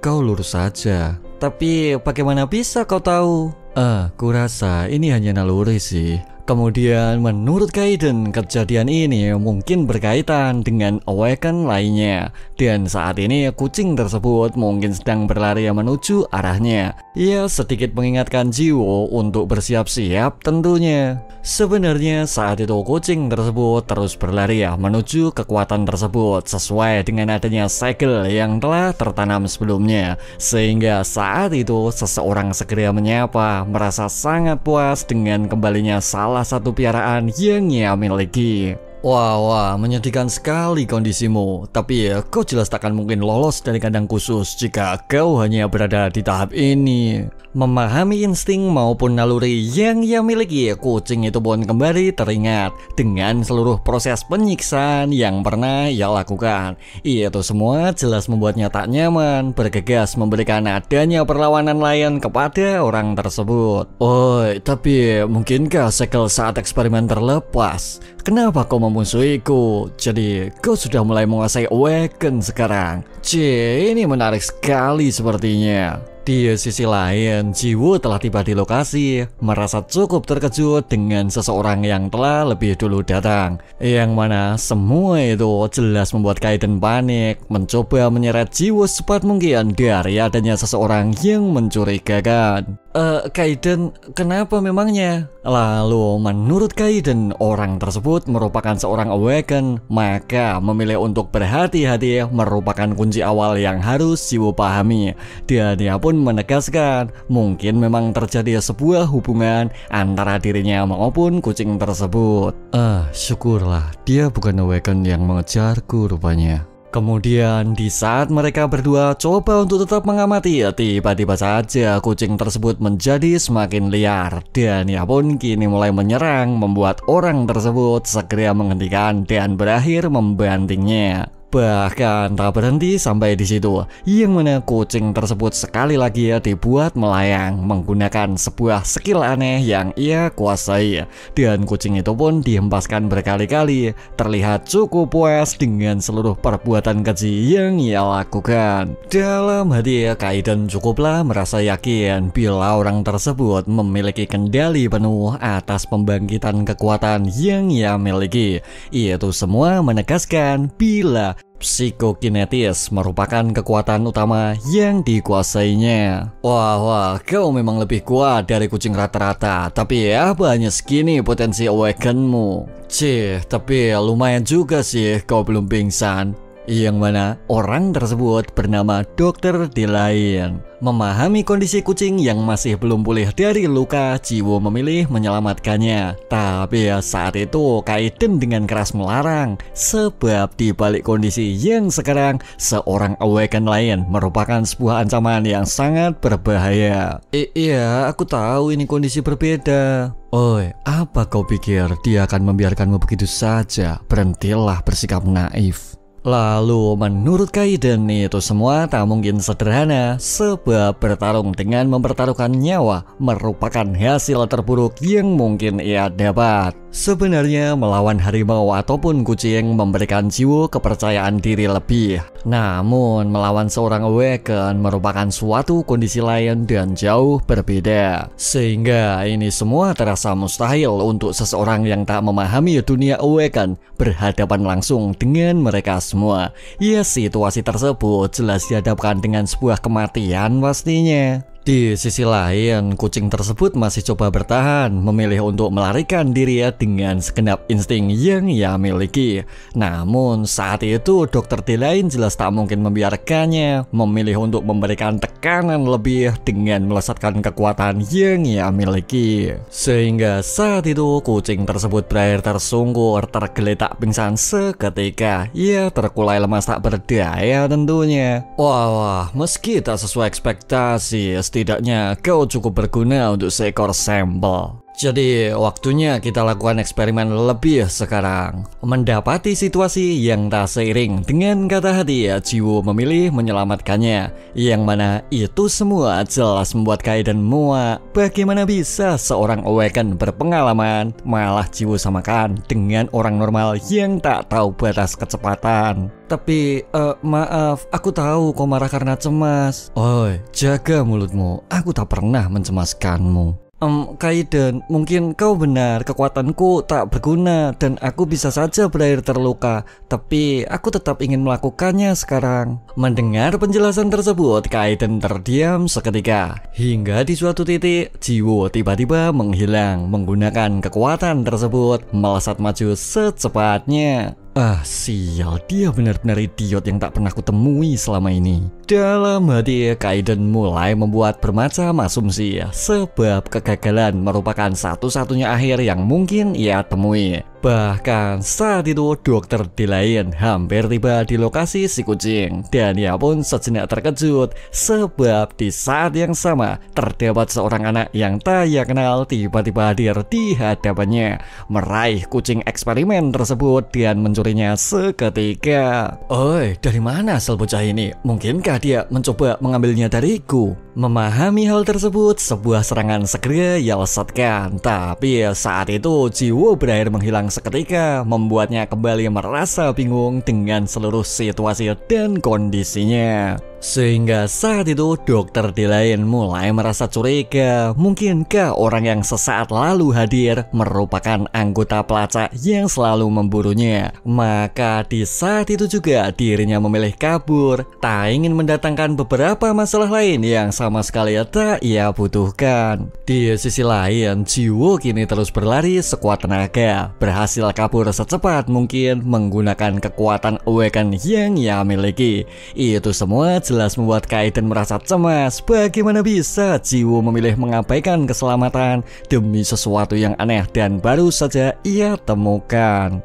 [SPEAKER 1] Kau lurus saja. Tapi bagaimana bisa kau tahu? Kurasa ini hanya naluri sih. Kemudian menurut Kaiden, kejadian ini mungkin berkaitan dengan Awaken lainnya. Dan saat ini kucing tersebut mungkin sedang berlari menuju arahnya. Ia sedikit mengingatkan Jiwo untuk bersiap-siap tentunya. Sebenarnya saat itu kucing tersebut terus berlari menuju kekuatan tersebut sesuai dengan adanya segel yang telah tertanam sebelumnya. Sehingga saat itu seseorang segera menyapa, merasa sangat puas dengan kembalinya salah satu piaraan yang ia miliki. Wah, menyedihkan sekali kondisimu. Tapi kau jelas takkan mungkin lolos dari kandang khusus jika kau hanya berada di tahap ini. Memahami insting maupun naluri yang ia miliki, kucing itu pun kembali teringat dengan seluruh proses penyiksaan yang pernah ia lakukan. Itu semua jelas membuatnya tak nyaman, bergegas memberikan adanya perlawanan lain kepada orang tersebut. Tapi mungkinkah segel saat eksperimen terlepas? Kenapa kau memusuhiku? Jadi kau sudah mulai menguasai Awaken sekarang. Ini menarik sekali sepertinya. Di sisi lain, Jiwo telah tiba di lokasi, merasa cukup terkejut dengan seseorang yang telah lebih dulu datang. Yang mana semua itu jelas membuat Kaiden panik, mencoba menyeret Jiwo secepat mungkin dari adanya seseorang yang mencurigakan. Kaiden, kenapa memangnya? Lalu menurut Kaiden, orang tersebut merupakan seorang Awaken, maka memilih untuk berhati-hati merupakan kunci awal yang harus Jiwo pahami. Dan dia pun menegaskan mungkin memang terjadi sebuah hubungan antara dirinya maupun kucing tersebut. Syukurlah dia bukan Awaken yang mengejarku rupanya. Kemudian di saat mereka berdua coba untuk tetap mengamati, tiba-tiba saja kucing tersebut menjadi semakin liar dan ia pun kini mulai menyerang, membuat orang tersebut segera menghentikan dan berakhir membantingnya. Bahkan tak berhenti sampai di situ, yang mana kucing tersebut sekali lagi dibuat melayang menggunakan sebuah skill aneh yang ia kuasai. Dan kucing itu pun dihempaskan berkali-kali, terlihat cukup puas dengan seluruh perbuatan keji yang ia lakukan. Dalam hati Kaiden cukuplah merasa yakin bila orang tersebut memiliki kendali penuh atas pembangkitan kekuatan yang ia miliki. Itu semua menegaskan bila Psikokinetis merupakan kekuatan utama yang dikuasainya. Wah, kau memang lebih kuat dari kucing rata-rata, tapi ya hanya segini potensi awakenmu. Tapi lumayan juga sih kau belum pingsan. Yang mana orang tersebut bernama Dr. Delain. Memahami kondisi kucing yang masih belum pulih dari luka, Jiwo memilih menyelamatkannya. Tapi saat itu Kaiden dengan keras melarang, sebab di balik kondisi yang sekarang, seorang Awaken lain merupakan sebuah ancaman yang sangat berbahaya. Iya, aku tahu ini kondisi berbeda. Oi, apa kau pikir dia akan membiarkanmu begitu saja? Berhentilah bersikap naif. Lalu menurut Kaiden itu semua tak mungkin sederhana, sebab bertarung dengan mempertaruhkan nyawa merupakan hasil terburuk yang mungkin ia dapat. Sebenarnya melawan harimau ataupun kucing memberikan Jiwo kepercayaan diri lebih. Namun melawan seorang Awaken merupakan suatu kondisi lain dan jauh berbeda. Sehingga ini semua terasa mustahil untuk seseorang yang tak memahami dunia Awaken berhadapan langsung dengan mereka semua. Ya, situasi tersebut jelas dihadapkan dengan sebuah kematian pastinya. Di sisi lain, kucing tersebut masih coba bertahan, memilih untuk melarikan diri dengan segenap insting yang ia miliki. Namun saat itu Dr. Delain jelas tak mungkin membiarkannya, memilih untuk memberikan tekanan lebih dengan melesatkan kekuatan yang ia miliki. Sehingga saat itu kucing tersebut berakhir tersungkur, tergeletak pingsan seketika. Ia terkulai lemas tak berdaya tentunya. Wah, meski tak sesuai ekspektasi, setidaknya kau cukup berguna untuk seekor sampel. Jadi waktunya kita lakukan eksperimen lebih sekarang. Mendapati situasi yang tak seiring dengan kata hati, Jiwo memilih menyelamatkannya. Yang mana itu semua jelas membuat Kaiden muak. Bagaimana bisa seorang Awaken berpengalaman malah Jiwo samakan dengan orang normal yang tak tahu batas kecepatan. Tapi maaf, aku tahu kau marah karena cemas. Oi, jaga mulutmu, aku tak pernah mencemaskanmu. Kaiden, mungkin kau benar, kekuatanku tak berguna dan aku bisa saja berakhir terluka, tapi aku tetap ingin melakukannya sekarang. Mendengar penjelasan tersebut, Kaiden terdiam seketika. Hingga di suatu titik, Jiwo tiba-tiba menghilang menggunakan kekuatan tersebut, melesat maju secepatnya. Sial, dia benar-benar idiot yang tak pernah kutemui selama ini. Dalam hati, Kaiden mulai membuat bermacam asumsi, sebab kegagalan merupakan satu-satunya akhir yang mungkin ia temui. Bahkan saat itu Dr. Delain hampir tiba di lokasi si kucing, dan ia pun sejenak terkejut, sebab di saat yang sama terdapat seorang anak yang tak ia kenal tiba-tiba hadir di hadapannya, meraih kucing eksperimen tersebut dan mencurinya seketika. Oi, dari mana asal bocah ini? Mungkinkah dia mencoba mengambilnya dariku? Memahami hal tersebut, sebuah serangan segera ia lesatkan. Tapi saat itu Jiwo berakhir menghilang seketika, membuatnya kembali merasa bingung dengan seluruh situasi dan kondisinya. Sehingga saat itu Dr. Delain mulai merasa curiga, mungkinkah orang yang sesaat lalu hadir merupakan anggota pelacak yang selalu memburunya. Maka di saat itu juga dirinya memilih kabur, tak ingin mendatangkan beberapa masalah lain yang sama sekali tak ia butuhkan. Di sisi lain, Jiwo kini terus berlari sekuat tenaga, berhasil kabur secepat mungkin menggunakan kekuatan Awaken yang ia miliki. Itu semua jelas membuat Kaiden merasa cemas. Bagaimana bisa Jiwo memilih mengabaikan keselamatan demi sesuatu yang aneh dan baru saja ia temukan?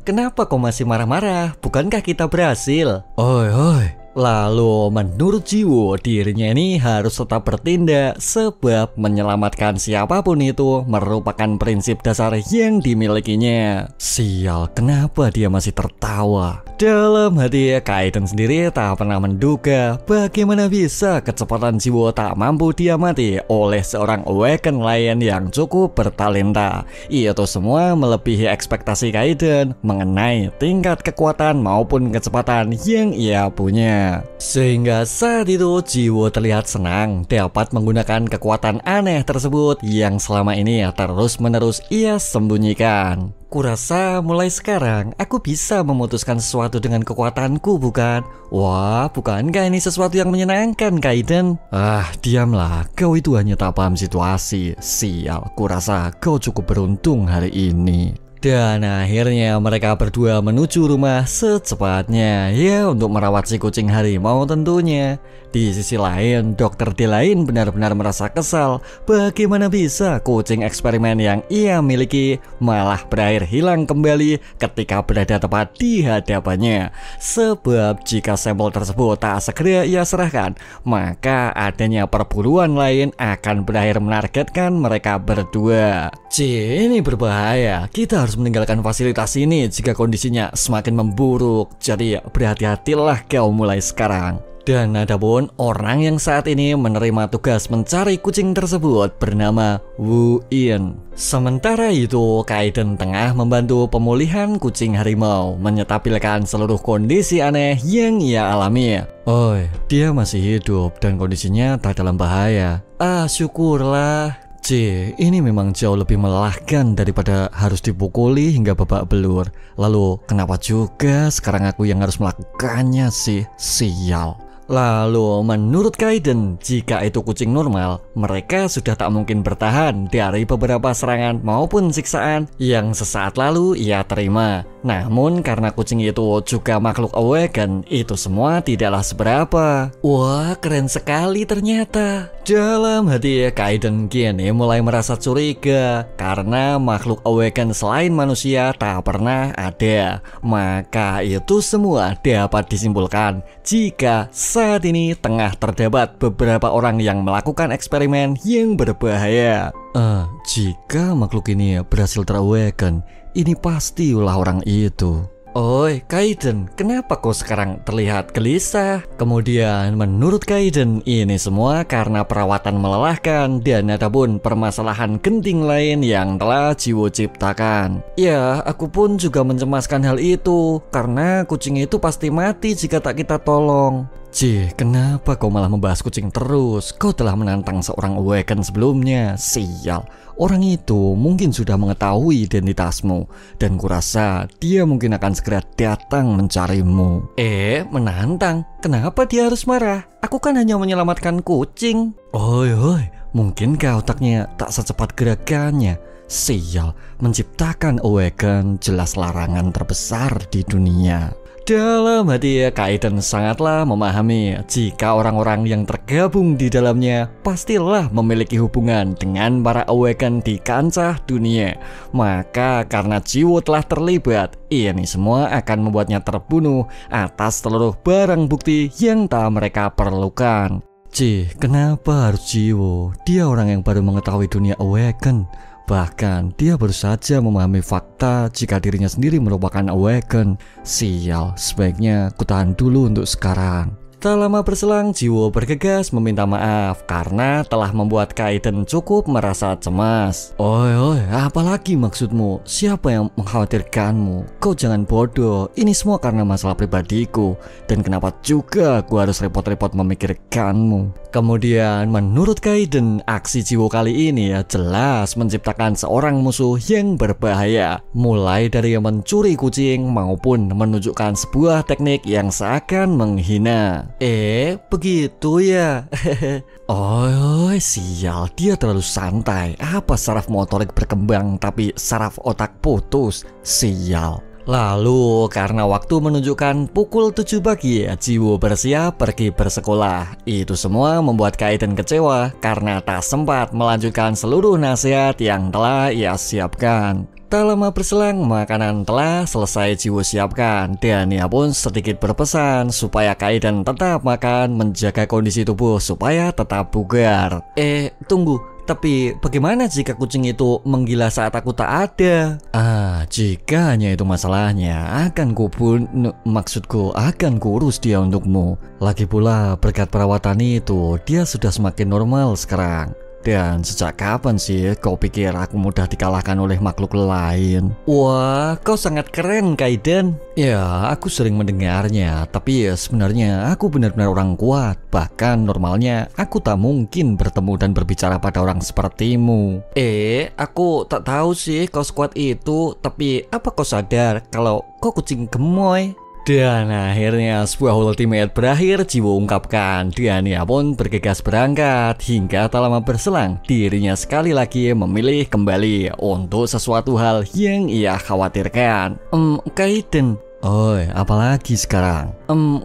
[SPEAKER 1] Kenapa kau masih marah-marah? Bukankah kita berhasil? Oi. Lalu menurut Jiwo, dirinya ini harus tetap bertindak, sebab menyelamatkan siapapun itu merupakan prinsip dasar yang dimilikinya. Sial, kenapa dia masih tertawa? Dalam hati, Kaiden sendiri tak pernah menduga bagaimana bisa kecepatan Jiwo tak mampu diamati oleh seorang Awaken lain yang cukup bertalenta. Itu semua melebihi ekspektasi Kaiden mengenai tingkat kekuatan maupun kecepatan yang ia punya. Sehingga saat itu Jiwo terlihat senang dapat menggunakan kekuatan aneh tersebut yang selama ini terus-menerus ia sembunyikan. kurasa mulai sekarang aku bisa memutuskan sesuatu dengan kekuatanku, bukan? Wah, bukankah ini sesuatu yang menyenangkan, Kaiden? Ah, diamlah, kau itu hanya tak paham situasi. Sial, kurasa kau cukup beruntung hari ini. Dan akhirnya mereka berdua menuju rumah secepatnya, ya untuk merawat si kucing harimau tentunya. Di sisi lain, dokter Delain benar-benar merasa kesal. Bagaimana bisa kucing eksperimen yang ia miliki malah berakhir hilang kembali ketika berada tepat di hadapannya. Sebab jika sampel tersebut tak segera ia serahkan, maka adanya perburuan lain akan berakhir menargetkan mereka berdua. Ini berbahaya. Kita harus meninggalkan fasilitas ini jika kondisinya semakin memburuk. Jadi berhati-hatilah kau mulai sekarang. Dan adapun orang yang saat ini menerima tugas mencari kucing tersebut bernama Wu Yin. Sementara itu, Kaiden tengah membantu pemulihan kucing harimau, menyetabilkan seluruh kondisi aneh yang ia alami. Oh, dia masih hidup dan kondisinya tak dalam bahaya. Ah, syukurlah. Ini memang jauh lebih melelahkan daripada harus dipukuli hingga babak belur. Lalu kenapa juga sekarang aku yang harus melakukannya sih? Sial. Lalu menurut Kaiden, jika itu kucing normal, mereka sudah tak mungkin bertahan dari beberapa serangan maupun siksaan yang sesaat lalu ia terima. Namun karena kucing itu juga makhluk awaken, itu semua tidaklah seberapa. Wah, keren sekali ternyata. Dalam hati Kaiden kini mulai merasa curiga karena makhluk awaken selain manusia tak pernah ada. Maka itu semua dapat disimpulkan jika saat ini tengah terdapat beberapa orang yang melakukan eksperimen yang berbahaya. Jika makhluk ini berhasil terawaken, ini pasti ulah orang itu. Oi, Kaiden, kenapa kau sekarang terlihat gelisah? Kemudian menurut Kaiden, ini semua karena perawatan melelahkan dan adapun permasalahan genting lain yang telah Jiwo ciptakan. Ya, aku pun juga mencemaskan hal itu karena kucing itu pasti mati jika tak kita tolong. Kenapa kau malah membahas kucing terus? Kau telah menantang seorang awaken sebelumnya. Sial, orang itu mungkin sudah mengetahui identitasmu dan kurasa dia mungkin akan segera datang mencarimu. Menantang? Kenapa dia harus marah? Aku kan hanya menyelamatkan kucing. Oi, mungkinkah otaknya tak secepat gerakannya? Sial, menciptakan awaken jelas larangan terbesar di dunia. Dalam hati Kaiden sangatlah memahami jika orang-orang yang tergabung di dalamnya pastilah memiliki hubungan dengan para awaken di kancah dunia. Maka karena Jiwo telah terlibat, ini semua akan membuatnya terbunuh atas seluruh barang bukti yang tak mereka perlukan. Kenapa harus Jiwo? Dia orang yang baru mengetahui dunia awaken. Bahkan dia baru saja memahami fakta jika dirinya sendiri merupakan awaken. Sial, sebaiknya ku tahan dulu untuk sekarang. Tak lama berselang, Jiwo bergegas meminta maaf karena telah membuat Kaiden cukup merasa cemas. Oi, apalagi maksudmu? Siapa yang mengkhawatirkanmu? Kau jangan bodoh, ini semua karena masalah pribadiku. Dan kenapa juga aku harus repot-repot memikirkanmu? Kemudian menurut Kaiden, aksi Jiwo kali ini jelas menciptakan seorang musuh yang berbahaya. Mulai dari yang mencuri kucing maupun menunjukkan sebuah teknik yang seakan menghina. Begitu ya? Sial, dia terlalu santai. Apa saraf motorik berkembang tapi saraf otak putus? Sial. Lalu karena waktu menunjukkan pukul 7 pagi, Jiwo bersiap pergi bersekolah. Itu semua membuat Kaiden kecewa karena tak sempat melanjutkan seluruh nasihat yang telah ia siapkan. Tak lama berselang, makanan telah selesai Jiwo siapkan dan ia pun sedikit berpesan supaya Kaiden tetap makan, menjaga kondisi tubuh supaya tetap bugar. Tunggu. Tapi bagaimana jika kucing itu menggila saat aku tak ada? Jika hanya itu masalahnya, maksudku akan kurus dia untukmu. Lagi pula berkat perawatan itu, dia sudah semakin normal sekarang. Dan sejak kapan sih kau pikir aku mudah dikalahkan oleh makhluk lain? Wah, kau sangat keren, Kaiden. Ya, aku sering mendengarnya, tapi ya sebenarnya aku benar-benar orang kuat. Bahkan normalnya aku tak mungkin bertemu dan berbicara pada orang sepertimu. Aku tak tahu sih kau sekuat itu, tapi apa kau sadar kalau kau kucing gemoy? Dan akhirnya sebuah ultimate berakhir, Jiwo ungkapkan. Dan ia pun bergegas berangkat. Hingga tak lama berselang, dirinya sekali lagi memilih kembali untuk sesuatu hal yang ia khawatirkan. Kaiden, oi, apalagi sekarang?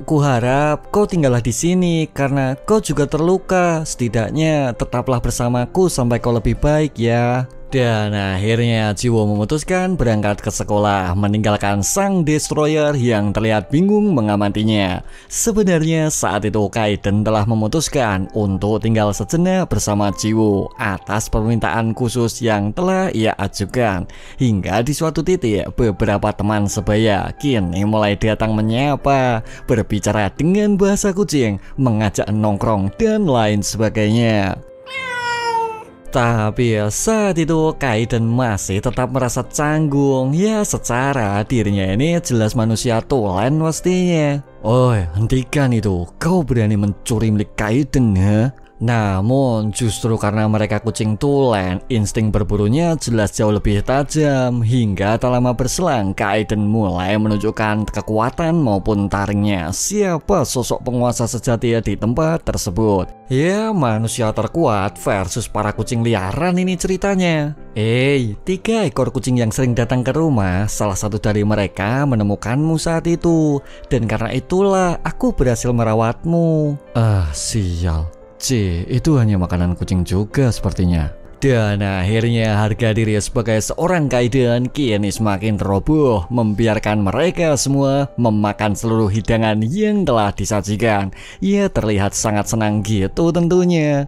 [SPEAKER 1] Kuharap kau tinggallah di sini karena kau juga terluka. Setidaknya tetaplah bersamaku sampai kau lebih baik ya. Dan akhirnya Jiwo memutuskan berangkat ke sekolah, meninggalkan sang destroyer yang terlihat bingung mengamatinya. Sebenarnya saat itu Kaiden telah memutuskan untuk tinggal sejenak bersama Jiwo atas permintaan khusus yang telah ia ajukan. Hingga di suatu titik beberapa teman sebaya kini mulai datang menyapa, berbicara dengan bahasa kucing, mengajak nongkrong dan lain sebagainya. Tapi saat itu Kaiden masih tetap merasa canggung. Ya secara dirinya ini jelas manusia tulen pastinya. Oi, hentikan itu. Kau berani mencuri milik Kaiden ya? Namun justru karena mereka kucing tulen, insting berburunya jelas jauh lebih tajam. Hingga tak lama berselang, Kaiden mulai menunjukkan kekuatan maupun taringnya. Siapa sosok penguasa sejati di tempat tersebut? Ya, manusia terkuat versus para kucing liaran ini ceritanya. 3 ekor kucing yang sering datang ke rumah, salah satu dari mereka menemukanmu saat itu. Dan karena itulah aku berhasil merawatmu. Sial. Itu hanya makanan kucing juga sepertinya. Dan akhirnya harga diri sebagai seorang Kaiden kini semakin roboh, membiarkan mereka semua memakan seluruh hidangan yang telah disajikan. Ia terlihat sangat senang gitu tentunya.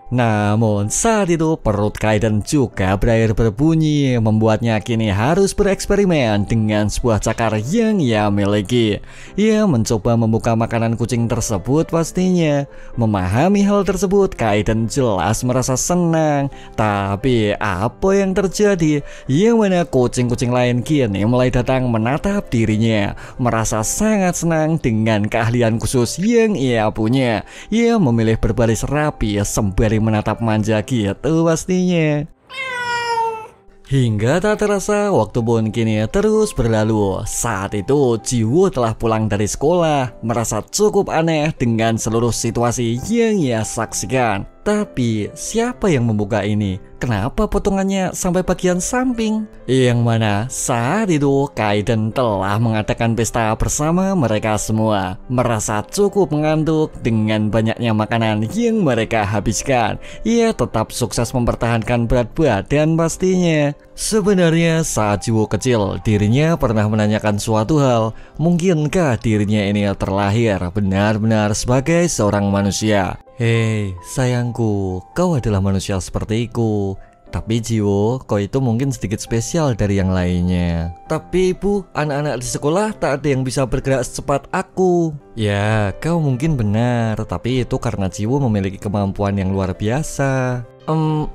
[SPEAKER 1] Namun saat itu perut Kaiden juga berakhir berbunyi, membuatnya kini harus bereksperimen dengan sebuah cakar yang ia miliki. Ia mencoba membuka makanan kucing tersebut pastinya. Memahami hal tersebut, Kaiden jelas merasa senang. Tapi apa yang terjadi? Yang mana kucing-kucing lain kini mulai datang menatap dirinya, merasa sangat senang dengan keahlian khusus yang ia punya. Ia memilih berbaris rapi sembari menatap manja gitu pastinya. Hingga tak terasa waktu pun kini terus berlalu. Saat itu Jiwo telah pulang dari sekolah, merasa cukup aneh dengan seluruh situasi yang ia saksikan. Tapi siapa yang membuka ini? Kenapa potongannya sampai bagian samping? Yang mana saat itu Kaiden telah mengadakan pesta bersama mereka semua. Merasa cukup mengantuk dengan banyaknya makanan yang mereka habiskan. Ia tetap sukses mempertahankan berat badan pastinya. Sebenarnya saat Jiwo kecil, dirinya pernah menanyakan suatu hal. Mungkinkah dirinya ini terlahir benar-benar sebagai seorang manusia? Hei sayangku, kau adalah manusia sepertiku. Tapi Jiwo, kau itu mungkin sedikit spesial dari yang lainnya. Tapi ibu, anak-anak di sekolah tak ada yang bisa bergerak secepat aku. Ya, kau mungkin benar, tapi itu karena Jiwo memiliki kemampuan yang luar biasa.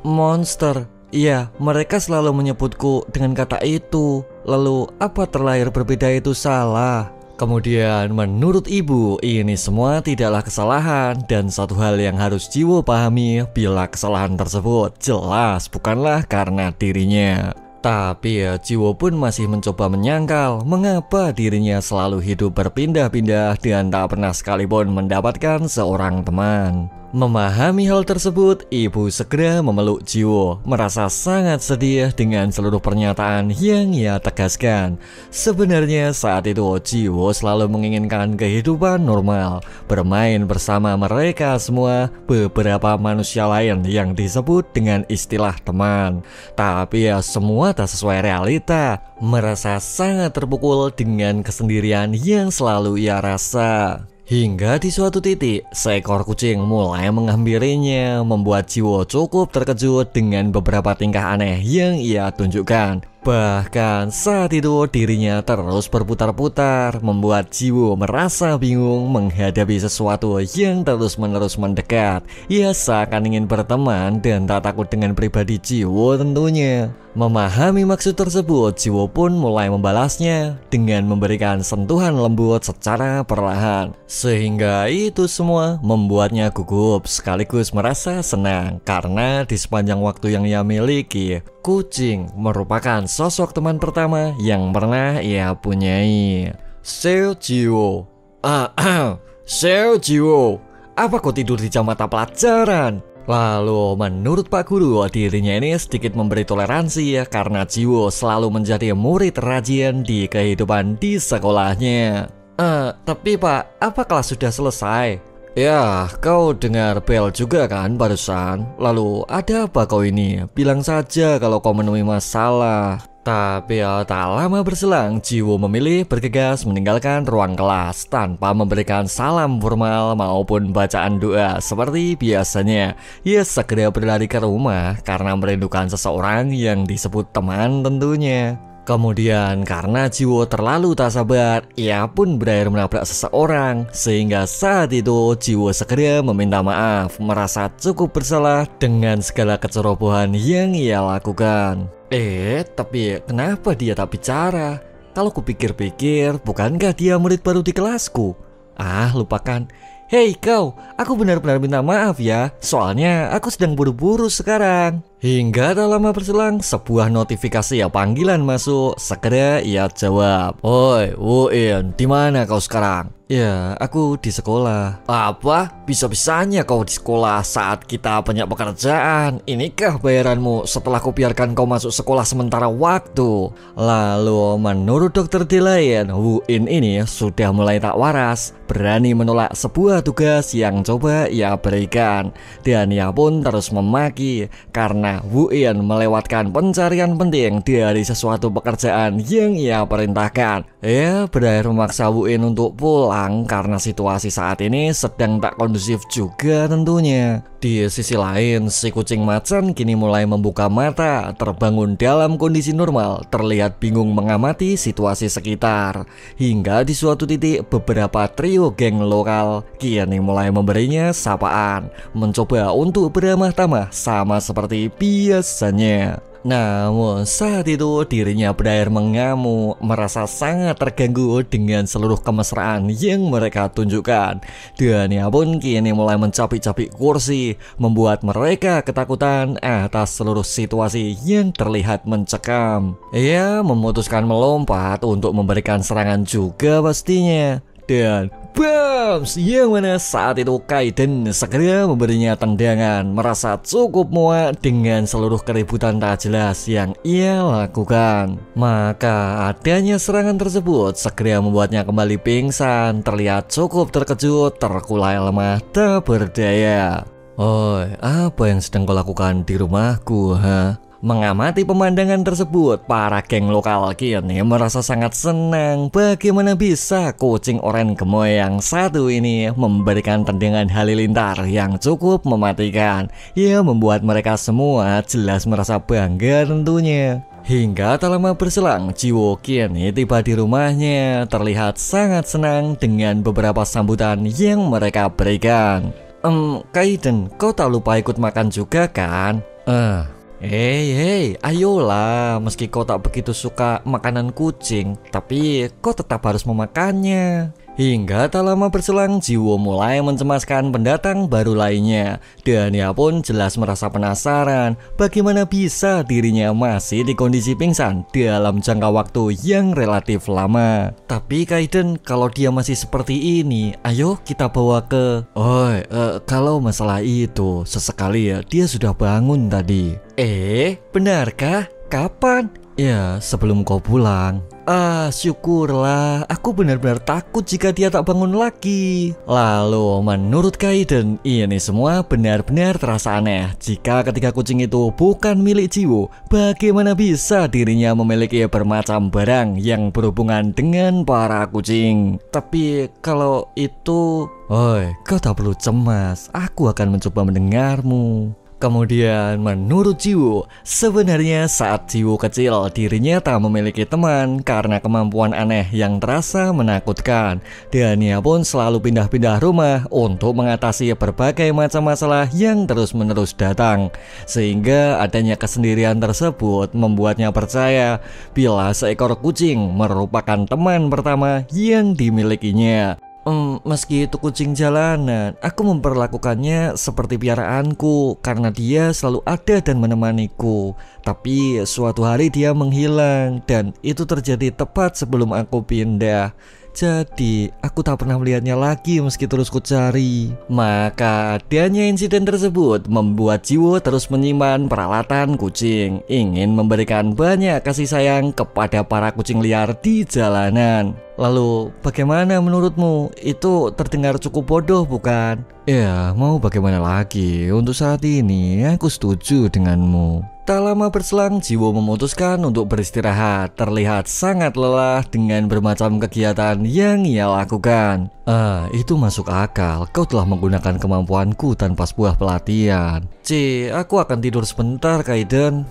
[SPEAKER 1] Monster. Iya, mereka selalu menyebutku dengan kata itu. Lalu, apa terlahir berbeda itu salah? Kemudian menurut ibu ini semua tidaklah kesalahan. Dan satu hal yang harus Jiwo pahami, bila kesalahan tersebut jelas bukanlah karena dirinya. Tapi Jiwo pun masih mencoba menyangkal mengapa dirinya selalu hidup berpindah-pindah dan tak pernah sekalipun mendapatkan seorang teman. Memahami hal tersebut, ibu segera memeluk Jiwo, merasa sangat sedih dengan seluruh pernyataan yang ia tegaskan. Sebenarnya saat itu Jiwo selalu menginginkan kehidupan normal, bermain bersama mereka semua, beberapa manusia lain yang disebut dengan istilah teman. Tapi semua tak sesuai realita, merasa sangat terpukul dengan kesendirian yang selalu ia rasa. Hingga di suatu titik, seekor kucing mulai menghampirinya, membuat Jiwo cukup terkejut dengan beberapa tingkah aneh yang ia tunjukkan. Bahkan saat itu dirinya terus berputar-putar, membuat Jiwo merasa bingung menghadapi sesuatu yang terus-menerus mendekat. Ia seakan ingin berteman dan tak takut dengan pribadi Jiwo tentunya. Memahami maksud tersebut, Jiwo pun mulai membalasnya dengan memberikan sentuhan lembut secara perlahan. Sehingga itu semua membuatnya gugup sekaligus merasa senang karena di sepanjang waktu yang ia miliki, kucing merupakan sosok teman pertama yang pernah ia punyai. Seo Jiwo. Seo Jiwo, apa kau tidur di jam mata pelajaran? Lalu menurut Pak Guru, dirinya ini sedikit memberi toleransi ya, karena Jiwo selalu menjadi murid rajin di kehidupan di sekolahnya. Tapi Pak, apa kelas sudah selesai? Ya, kau dengar bel juga kan barusan? Lalu ada apa kau ini? Bilang saja kalau kau menemui masalah. Tapi tak lama berselang, Jiwo memilih bergegas meninggalkan ruang kelas tanpa memberikan salam formal maupun bacaan doa seperti biasanya. Ia segera berlari ke rumah karena merindukan seseorang yang disebut teman tentunya. Kemudian karena Jiwo terlalu tak sabar, ia pun berakhir menabrak seseorang. Sehingga saat itu Jiwo segera meminta maaf, merasa cukup bersalah dengan segala kecerobohan yang ia lakukan. Tapi kenapa dia tak bicara? Kalau kupikir-pikir, bukankah dia murid baru di kelasku? Lupakan. Hei kau, aku benar-benar minta maaf ya, soalnya aku sedang buru-buru sekarang. Hingga tak lama berselang, sebuah notifikasi panggilan masuk. Segera ia jawab. Oi, Wuin, di mana kau sekarang? Ya, aku di sekolah. Apa? Bisa-bisanya kau di sekolah saat kita banyak pekerjaan. Inikah bayaranmu setelah kubiarkan kau masuk sekolah sementara waktu? Lalu menurut dokter Delayan, Wuin ini sudah mulai tak waras, berani menolak sebuah tugas yang coba ia berikan. Dan ia pun terus memaki karena Wuin melewatkan pencarian penting dari sesuatu pekerjaan yang ia perintahkan. Ia berakhir memaksa Wuin untuk pulang karena situasi saat ini sedang tak kondusif juga tentunya. Di sisi lain, si kucing macan kini mulai membuka mata, terbangun dalam kondisi normal, terlihat bingung mengamati situasi sekitar. Hingga di suatu titik, beberapa trio geng lokal kini mulai memberinya sapaan, mencoba untuk beramah tamah sama seperti biasanya. Namun saat itu dirinya berakhir mengamuk, merasa sangat terganggu dengan seluruh kemesraan yang mereka tunjukkan. Dan ia pun kini mulai mencapik-capik kursi, membuat mereka ketakutan atas seluruh situasi yang terlihat mencekam. Ia memutuskan melompat untuk memberikan serangan juga pastinya. Dan bams, yang mana saat itu Kaiden segera memberinya tendangan, merasa cukup muak dengan seluruh keributan tak jelas yang ia lakukan. Maka adanya serangan tersebut segera membuatnya kembali pingsan, terlihat cukup terkejut, terkulai lemah, tak berdaya. Oi, apa yang sedang kau lakukan di rumahku, ha? Mengamati pemandangan tersebut, para geng lokal kini merasa sangat senang. Bagaimana bisa kucing oranye gemoy yang satu ini memberikan tendangan halilintar yang cukup mematikan. Ia membuat mereka semua jelas merasa bangga tentunya. Hingga tak lama berselang, Jiwo kini tiba di rumahnya, terlihat sangat senang dengan beberapa sambutan yang mereka berikan. Kaiden, kau tak lupa ikut makan juga kan? Hei, ayolah, meski kau tak begitu suka makanan kucing, tapi kau tetap harus memakannya. Hingga tak lama berselang, Jiwo mulai mencemaskan pendatang baru lainnya. Dan ia pun jelas merasa penasaran bagaimana bisa dirinya masih di kondisi pingsan dalam jangka waktu yang relatif lama. Tapi Kaiden, kalau dia masih seperti ini, ayo kita bawa ke... kalau masalah itu, sesekali ya dia sudah bangun tadi. Benarkah? Kapan? Ya, sebelum kau pulang. Syukurlah, aku benar-benar takut jika dia tak bangun lagi. Lalu menurut Kaiden, ini semua benar-benar terasa aneh. Jika ketiga kucing itu bukan milik Jiwo, bagaimana bisa dirinya memiliki bermacam barang yang berhubungan dengan para kucing? Tapi kalau itu... Oi, kau tak perlu cemas, aku akan mencoba mendengarmu. Kemudian menurut Jiwo, sebenarnya saat Jiwo kecil dirinya tak memiliki teman karena kemampuan aneh yang terasa menakutkan. Dan ia pun selalu pindah-pindah rumah untuk mengatasi berbagai macam masalah yang terus-menerus datang. Sehingga adanya kesendirian tersebut membuatnya percaya bila seekor kucing merupakan teman pertama yang dimilikinya. Meski itu kucing jalanan, aku memperlakukannya seperti piaraanku karena dia selalu ada dan menemaniku. Tapi suatu hari dia menghilang dan itu terjadi tepat sebelum aku pindah. Jadi aku tak pernah melihatnya lagi meski terus kucari. Maka adanya insiden tersebut membuat Jiwo terus menyimpan peralatan kucing, ingin memberikan banyak kasih sayang kepada para kucing liar di jalanan. Lalu bagaimana menurutmu? Itu terdengar cukup bodoh bukan? Ya, mau bagaimana lagi? Untuk saat ini aku setuju denganmu. Tak lama berselang, Jiwo memutuskan untuk beristirahat. Terlihat sangat lelah dengan bermacam kegiatan yang ia lakukan. Itu masuk akal. Kau telah menggunakan kemampuanku tanpa sebuah pelatihan. Aku akan tidur sebentar, Kaiden.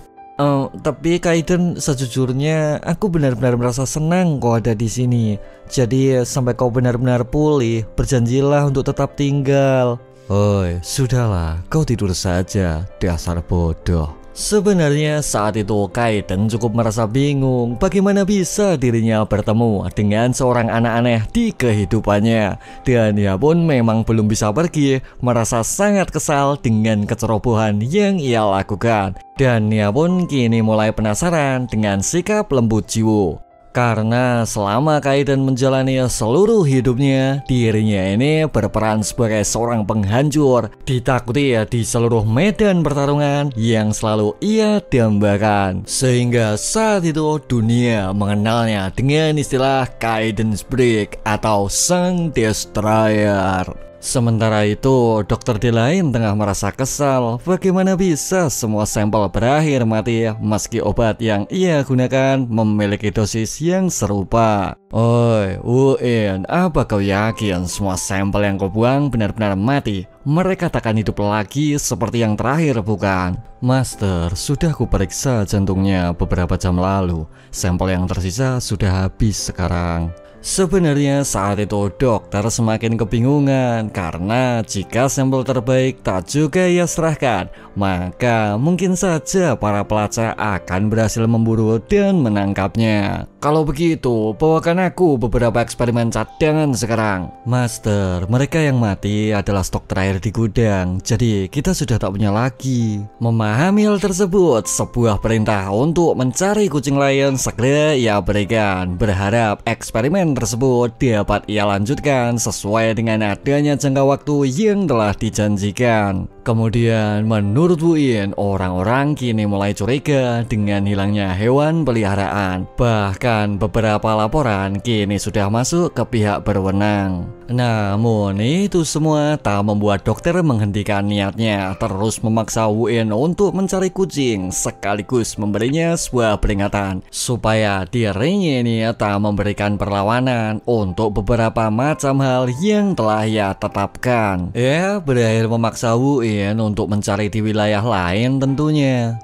[SPEAKER 1] Tapi Kaiden, sejujurnya aku benar-benar merasa senang kau ada di sini. Jadi sampai kau benar-benar pulih, berjanjilah untuk tetap tinggal. Oi, sudahlah, kau tidur saja, dasar bodoh. Sebenarnya saat itu Kaiden cukup merasa bingung bagaimana bisa dirinya bertemu dengan seorang anak aneh di kehidupannya. Dan ia pun memang belum bisa pergi, merasa sangat kesal dengan kecerobohan yang ia lakukan. Dan ia pun kini mulai penasaran dengan sikap lembut Jiwo. Karena selama Kaiden menjalani seluruh hidupnya, dirinya ini berperan sebagai seorang penghancur, ditakuti di seluruh medan pertarungan yang selalu ia dambakan. Sehingga saat itu dunia mengenalnya dengan istilah Kaiden's Break atau Sang Destroyer. Sementara itu, dokter di lain tengah merasa kesal. Bagaimana bisa semua sampel berakhir mati meski obat yang ia gunakan memiliki dosis yang serupa? Oi, Uin, apa kau yakin semua sampel yang kau buang benar-benar mati? Mereka takkan hidup lagi seperti yang terakhir, bukan? Master, sudah kuperiksa jantungnya beberapa jam lalu. Sampel yang tersisa sudah habis sekarang. Sebenarnya saat itu dokter semakin kebingungan karena jika sampel terbaik tak juga ia serahkan, maka mungkin saja para pelacak akan berhasil memburu dan menangkapnya. Kalau begitu, bawakan aku beberapa eksperimen cadangan sekarang. Master, mereka yang mati adalah stok terakhir di gudang, jadi kita sudah tak punya lagi. Memahami hal tersebut, sebuah perintah untuk mencari kucing lain segera ia berikan, berharap eksperimen tersebut dapat ia lanjutkan sesuai dengan adanya jangka waktu yang telah dijanjikan. Kemudian menurut Uin, orang-orang kini mulai curiga dengan hilangnya hewan peliharaan. Bahkan beberapa laporan kini sudah masuk ke pihak berwenang. Namun itu semua tak membuat dokter menghentikan niatnya, terus memaksa Uin untuk mencari kucing sekaligus memberinya sebuah peringatan supaya dirinya ini tak memberikan perlawanan untuk beberapa macam hal yang telah ia tetapkan. Ya, berakhir memaksa Uin untuk mencari di wilayah lain tentunya.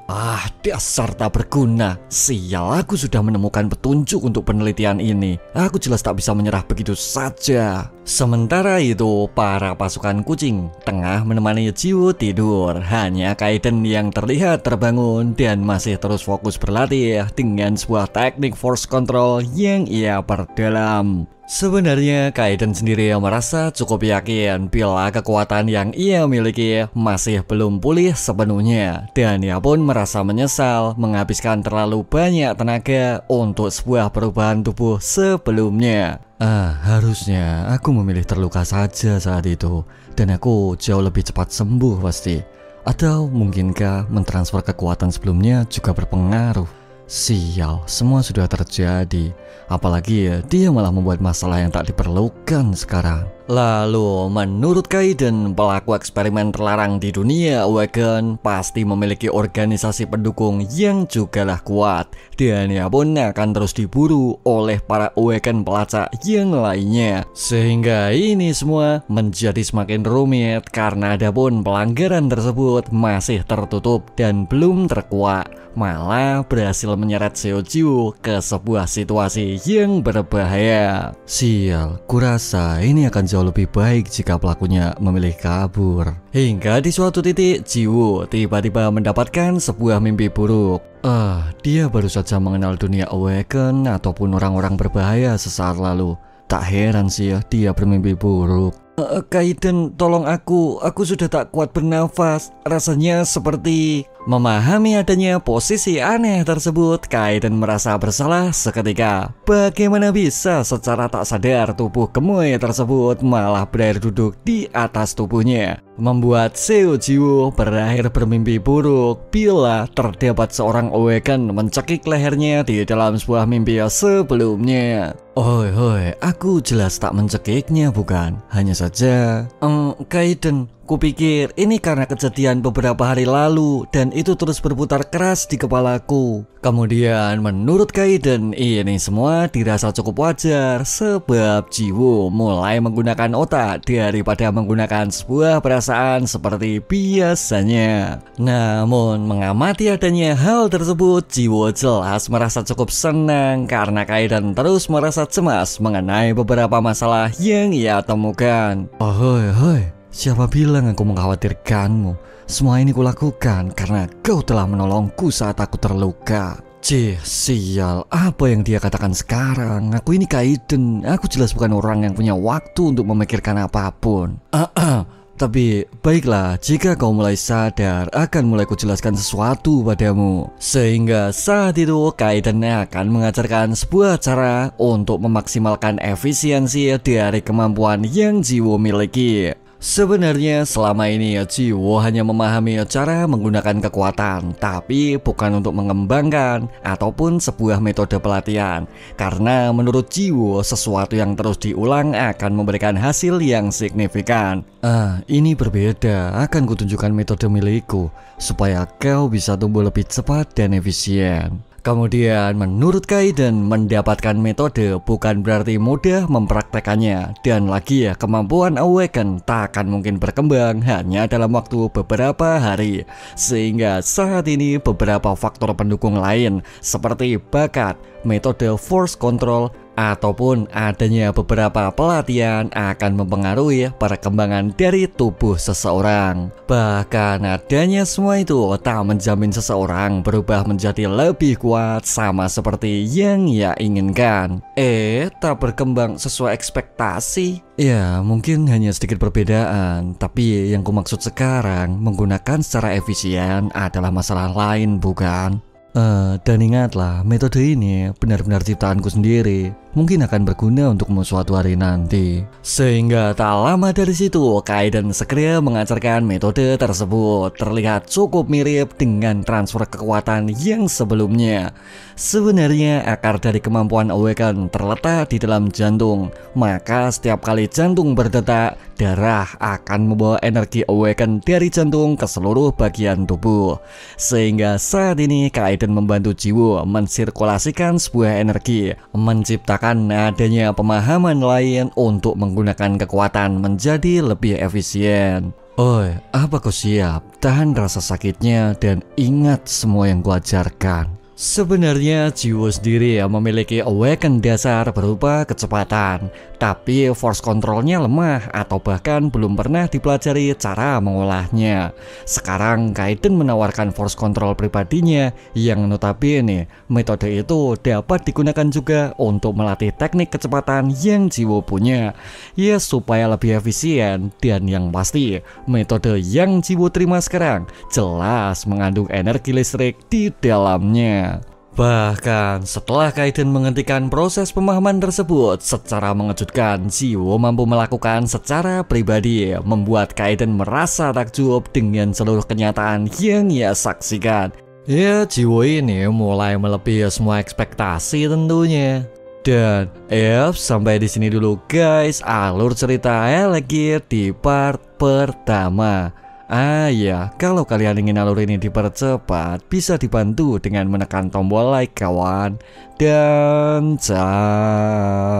[SPEAKER 1] Dasar tak berguna. Sial, aku sudah menemukan petunjuk untuk penelitian ini. Aku jelas tak bisa menyerah begitu saja. Sementara itu, para pasukan kucing tengah menemani Jiwo tidur. Hanya Kaiden yang terlihat terbangun dan masih terus fokus berlatih dengan sebuah teknik force control yang ia perdalam. Sebenarnya Kaiden sendiri merasa cukup yakin bila kekuatan yang ia miliki masih belum pulih sepenuhnya. Dan ia pun merasa menyesal menghabiskan terlalu banyak tenaga untuk sebuah perubahan tubuh sebelumnya. Harusnya aku memilih terluka saja saat itu, dan aku jauh lebih cepat sembuh pasti. Atau mungkinkah mentransfer kekuatan sebelumnya juga berpengaruh? Sial, semua sudah terjadi. Apalagi ya, dia malah membuat masalah yang tak diperlukan sekarang. Lalu, menurut Kaiden, pelaku eksperimen terlarang di dunia Awaken pasti memiliki organisasi pendukung yang jugalah kuat. Dan ia pun akan terus diburu oleh para Awaken pelacak yang lainnya. Sehingga ini semua menjadi semakin rumit karena adapun pelanggaran tersebut masih tertutup dan belum terkuak. Malah berhasil menyeret Seojiwo ke sebuah situasi yang berbahaya. Sial, kurasa ini akan jauh lebih baik jika pelakunya memilih kabur. Hingga di suatu titik, Jiwo tiba-tiba mendapatkan sebuah mimpi buruk. Dia baru saja mengenal dunia Awaken ataupun orang-orang berbahaya sesaat lalu. Tak heran sih ya, dia bermimpi buruk. Kaiden, tolong aku sudah tak kuat bernafas. Rasanya seperti... Memahami adanya posisi aneh tersebut, Kaiden merasa bersalah seketika. Bagaimana bisa secara tak sadar tubuh gemoy tersebut malah berair duduk di atas tubuhnya, membuat Seojiwo berakhir bermimpi buruk bila terdapat seorang Awaken mencekik lehernya di dalam sebuah mimpi sebelumnya. Hoi, aku jelas tak mencekiknya bukan? Hanya saja, Kaiden, kupikir ini karena kejadian beberapa hari lalu dan itu terus berputar keras di kepalaku. Kemudian menurut Kaiden, ini semua dirasa cukup wajar sebab Jiwo mulai menggunakan otak daripada menggunakan sebuah perasaan seperti biasanya. Namun mengamati adanya hal tersebut, Jiwo jelas merasa cukup senang karena Kaiden terus merasa cemas mengenai beberapa masalah yang ia temukan. Hoi, siapa bilang aku mengkhawatirkanmu? Semua ini kulakukan karena kau telah menolongku saat aku terluka. Sial, apa yang dia katakan sekarang? Aku ini Kaiden, aku jelas bukan orang yang punya waktu untuk memikirkan apapun. Tapi baiklah, jika kau mulai sadar, akan mulai kujelaskan sesuatu padamu. Sehingga saat itu Kaiden akan mengajarkan sebuah cara untuk memaksimalkan efisiensi dari kemampuan yang Jiwo miliki. Sebenarnya selama ini Jiwo hanya memahami cara menggunakan kekuatan, tapi bukan untuk mengembangkan ataupun sebuah metode pelatihan. Karena menurut Jiwo, sesuatu yang terus diulang akan memberikan hasil yang signifikan. Ini berbeda, akan kutunjukkan metode milikku supaya kau bisa tumbuh lebih cepat dan efisien. Kemudian menurut Kaiden, mendapatkan metode bukan berarti mudah mempraktekannya. Dan lagi ya, kemampuan Awaken tak akan mungkin berkembang hanya dalam waktu beberapa hari. Sehingga saat ini beberapa faktor pendukung lain seperti bakat, metode force control, ataupun adanya beberapa pelatihan akan mempengaruhi perkembangan dari tubuh seseorang. Bahkan adanya semua itu tak menjamin seseorang berubah menjadi lebih kuat sama seperti yang ia inginkan. Tak berkembang sesuai ekspektasi? Ya, mungkin hanya sedikit perbedaan, tapi yang kumaksud sekarang menggunakan secara efisien adalah masalah lain, bukan? Dan ingatlah, metode ini benar-benar ciptaanku sendiri. Mungkin akan berguna untukmu suatu hari nanti. Sehingga tak lama dari situ, Kaiden segera mengajarkan metode tersebut. Terlihat cukup mirip dengan transfer kekuatan yang sebelumnya. Sebenarnya akar dari kemampuan Awaken terletak di dalam jantung. Maka setiap kali jantung berdetak, darah akan membawa energi Awaken dari jantung ke seluruh bagian tubuh. Sehingga saat ini Kaiden membantu Jiwo mensirkulasikan sebuah energi, menciptakan adanya pemahaman lain untuk menggunakan kekuatan menjadi lebih efisien. Apa kau siap? Tahan rasa sakitnya dan ingat semua yang kuajarkan. Sebenarnya Jiwo sendiri memiliki Awaken dasar berupa kecepatan, tapi force controlnya lemah atau bahkan belum pernah dipelajari cara mengolahnya. Sekarang Kaiden menawarkan force control pribadinya yang notabene metode itu dapat digunakan juga untuk melatih teknik kecepatan yang Jiwo punya, ya supaya lebih efisien. Dan yang pasti metode yang Jiwo terima sekarang jelas mengandung energi listrik di dalamnya. Bahkan setelah Kaiden menghentikan proses pemahaman tersebut secara mengejutkan, Jiwo mampu melakukan secara pribadi, membuat Kaiden merasa takjub dengan seluruh kenyataan yang ia saksikan. Ya, jiwa ini mulai melebihi semua ekspektasi tentunya. Dan sampai di sini dulu guys alur cerita lagi di part pertama. Ya, kalau kalian ingin alur ini dipercepat, bisa dibantu dengan menekan tombol like kawan. Dan ciao.